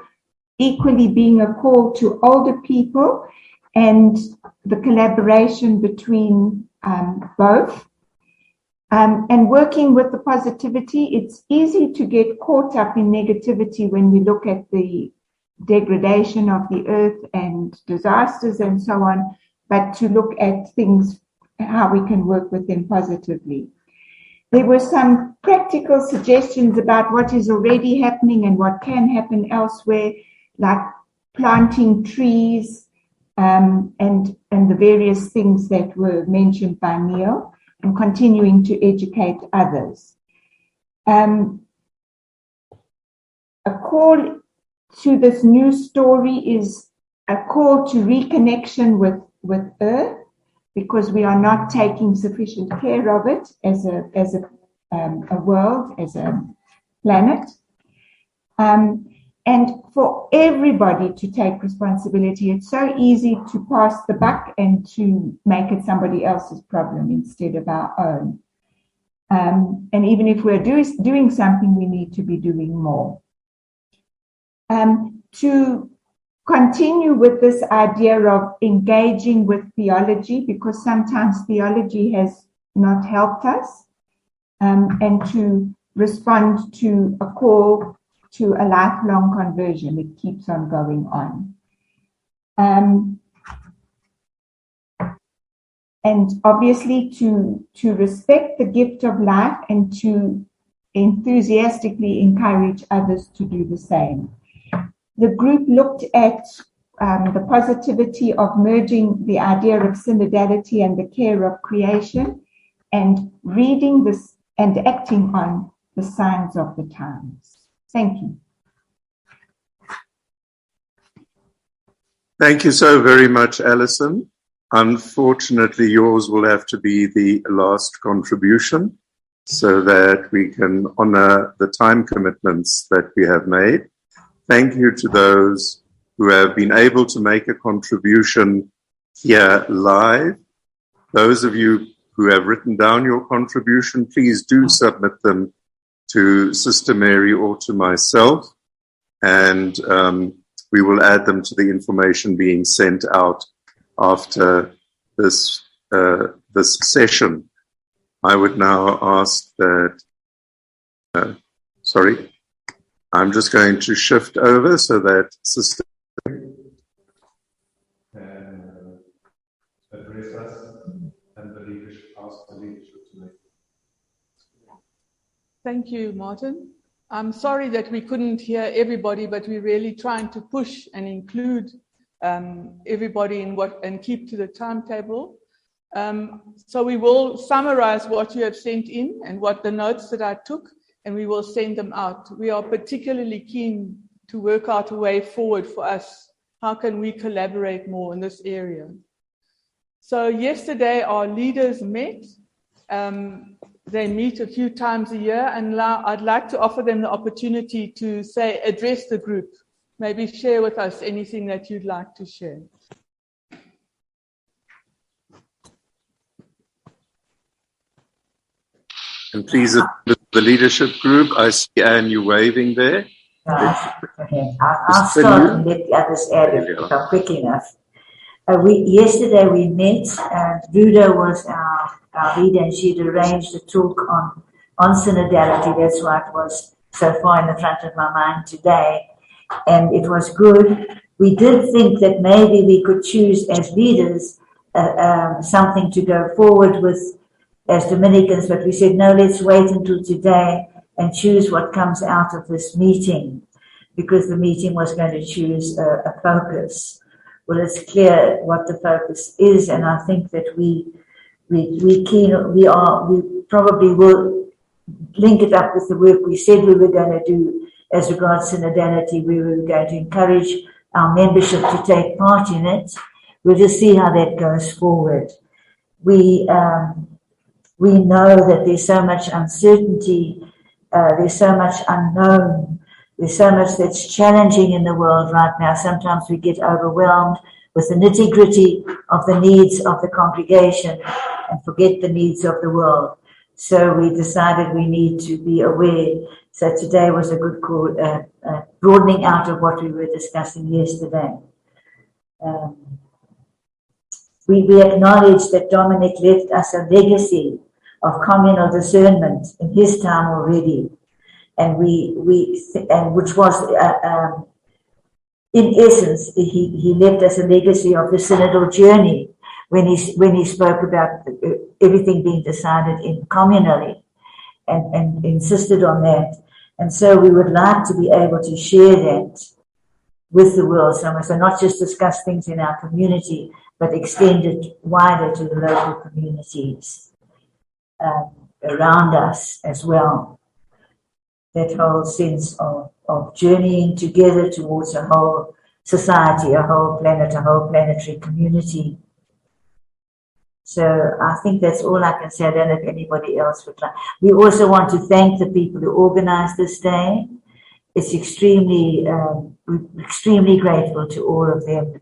equally being a call to older people, and the collaboration between both. And working with the positivity, it's easy to get caught up in negativity when we look at the degradation of the earth and disasters and so on, but to look at things, how we can work with them positively. There were some practical suggestions about what is already happening and what can happen elsewhere, like planting trees and the various things that were mentioned by Neil, and continuing to educate others. A call to this new story is a call to reconnection with Earth, because we are not taking sufficient care of it as a world, as a planet. And for everybody to take responsibility. It's so easy to pass the buck and to make it somebody else's problem instead of our own. And even if we're doing something, we need to be doing more. To continue with this idea of engaging with theology, because sometimes theology has not helped us, and to respond to a call to a lifelong conversion. It keeps on going on. And obviously to respect the gift of life and to enthusiastically encourage others to do the same. The group looked at the positivity of merging the idea of synodality and the care of creation, and reading this and acting on the signs of the times. Thank you. Thank you so very much, Alison. Unfortunately, yours will have to be the last contribution so that we can honor the time commitments that we have made. Thank you to those who have been able to make a contribution here live. Those of you who have written down your contribution, please do submit them to Sister Mary or to myself, and we will add them to the information being sent out after this session. I would now ask that, I'm just going to shift over so that Sister address us, and the leadership, ask the leadership to make. Thank you, Martin. I'm sorry that we couldn't hear everybody, but we're really trying to push and include everybody and keep to the timetable. So we will summarize what you have sent in and what the notes that I took, and we will send them out. We are particularly keen to work out a way forward for us. How can we collaborate more in this area? So yesterday our leaders met. They meet a few times a year, and now I'd like to offer them the opportunity to address the group. Maybe share with us anything that you'd like to share. And please, the leadership group, I see Anne, you waving there. I'll start and let the others add if I'm quick enough. Yesterday we met, and Ruda was our leader, and she'd arranged a talk on synodality. That's why it was so far in the front of my mind today. And it was good. We did think that maybe we could choose as leaders something to go forward with as Dominicans, but we said, no, let's wait until today and choose what comes out of this meeting, because the meeting was going to choose a focus. Well, it's clear what the focus is, and I think that we probably will link it up with the work we said we were going to do as regards synodality. We were going to encourage our membership to take part in it. We'll just see how that goes forward. We know that there's so much uncertainty, there's so much unknown, there's so much that's challenging in the world right now. Sometimes we get overwhelmed with the nitty-gritty of the needs of the congregation and forget the needs of the world. So we decided we need to be aware. So today was a good call, broadening out of what we were discussing yesterday. We acknowledge that Dominic left us a legacy of communal discernment in his time already, and which was in essence he left us a legacy of the synodal journey when he spoke about everything being decided in communally, and insisted on that. And so we would like to be able to share that with the world somewhere. So not just discuss things in our community, but extend it wider to the local communities around us as well. That whole sense of journeying together towards a whole society, a whole planet, a whole planetary community. So I think that's all I can say. I don't know if anybody else would like. We also want to thank the people who organized this day. It's we're extremely grateful to all of them.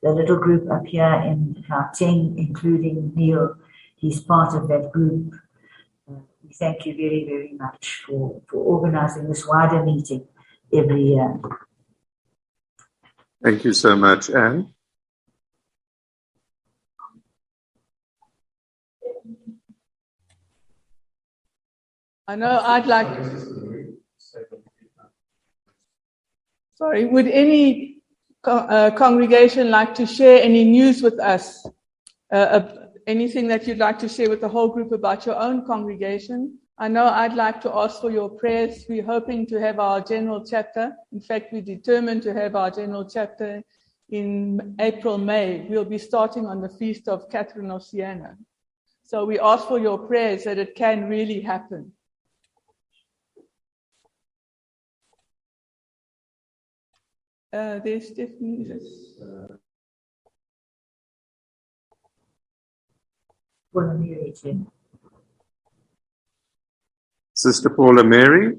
The little group up here in Gauteng, including Neil, he's part of that group. We thank you very, very much for organizing this wider meeting every year. Thank you so much, Anne. I know I'd like... Sorry, would any congregation like to share any news with us? Anything that you'd like to share with the whole group about your own congregation? I know I'd like to ask for your prayers. We're hoping to have our general chapter. In fact, we're determined to have our general chapter in April, May. We'll be starting on the feast of Catherine of Siena. So we ask for your prayers that it can really happen. There's Stephanie. Sister Paula Mary.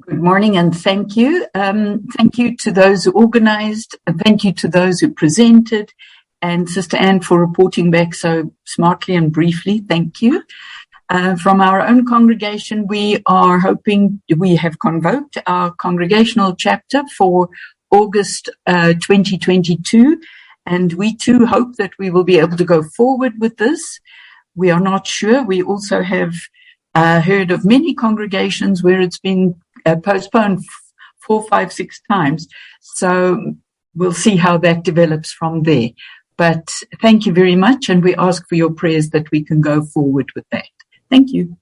Good morning and thank you. Thank you to those who organized, and thank you to those who presented, and Sister Anne for reporting back so smartly and briefly. Thank you. From our own congregation, we have convoked our congregational chapter for August 2022, and we too hope that we will be able to go forward with this. We are not sure. We also have heard of many congregations where it's been postponed 4, 5, 6 times. So we'll see how that develops from there. But thank you very much, and we ask for your prayers that we can go forward with that. Thank you.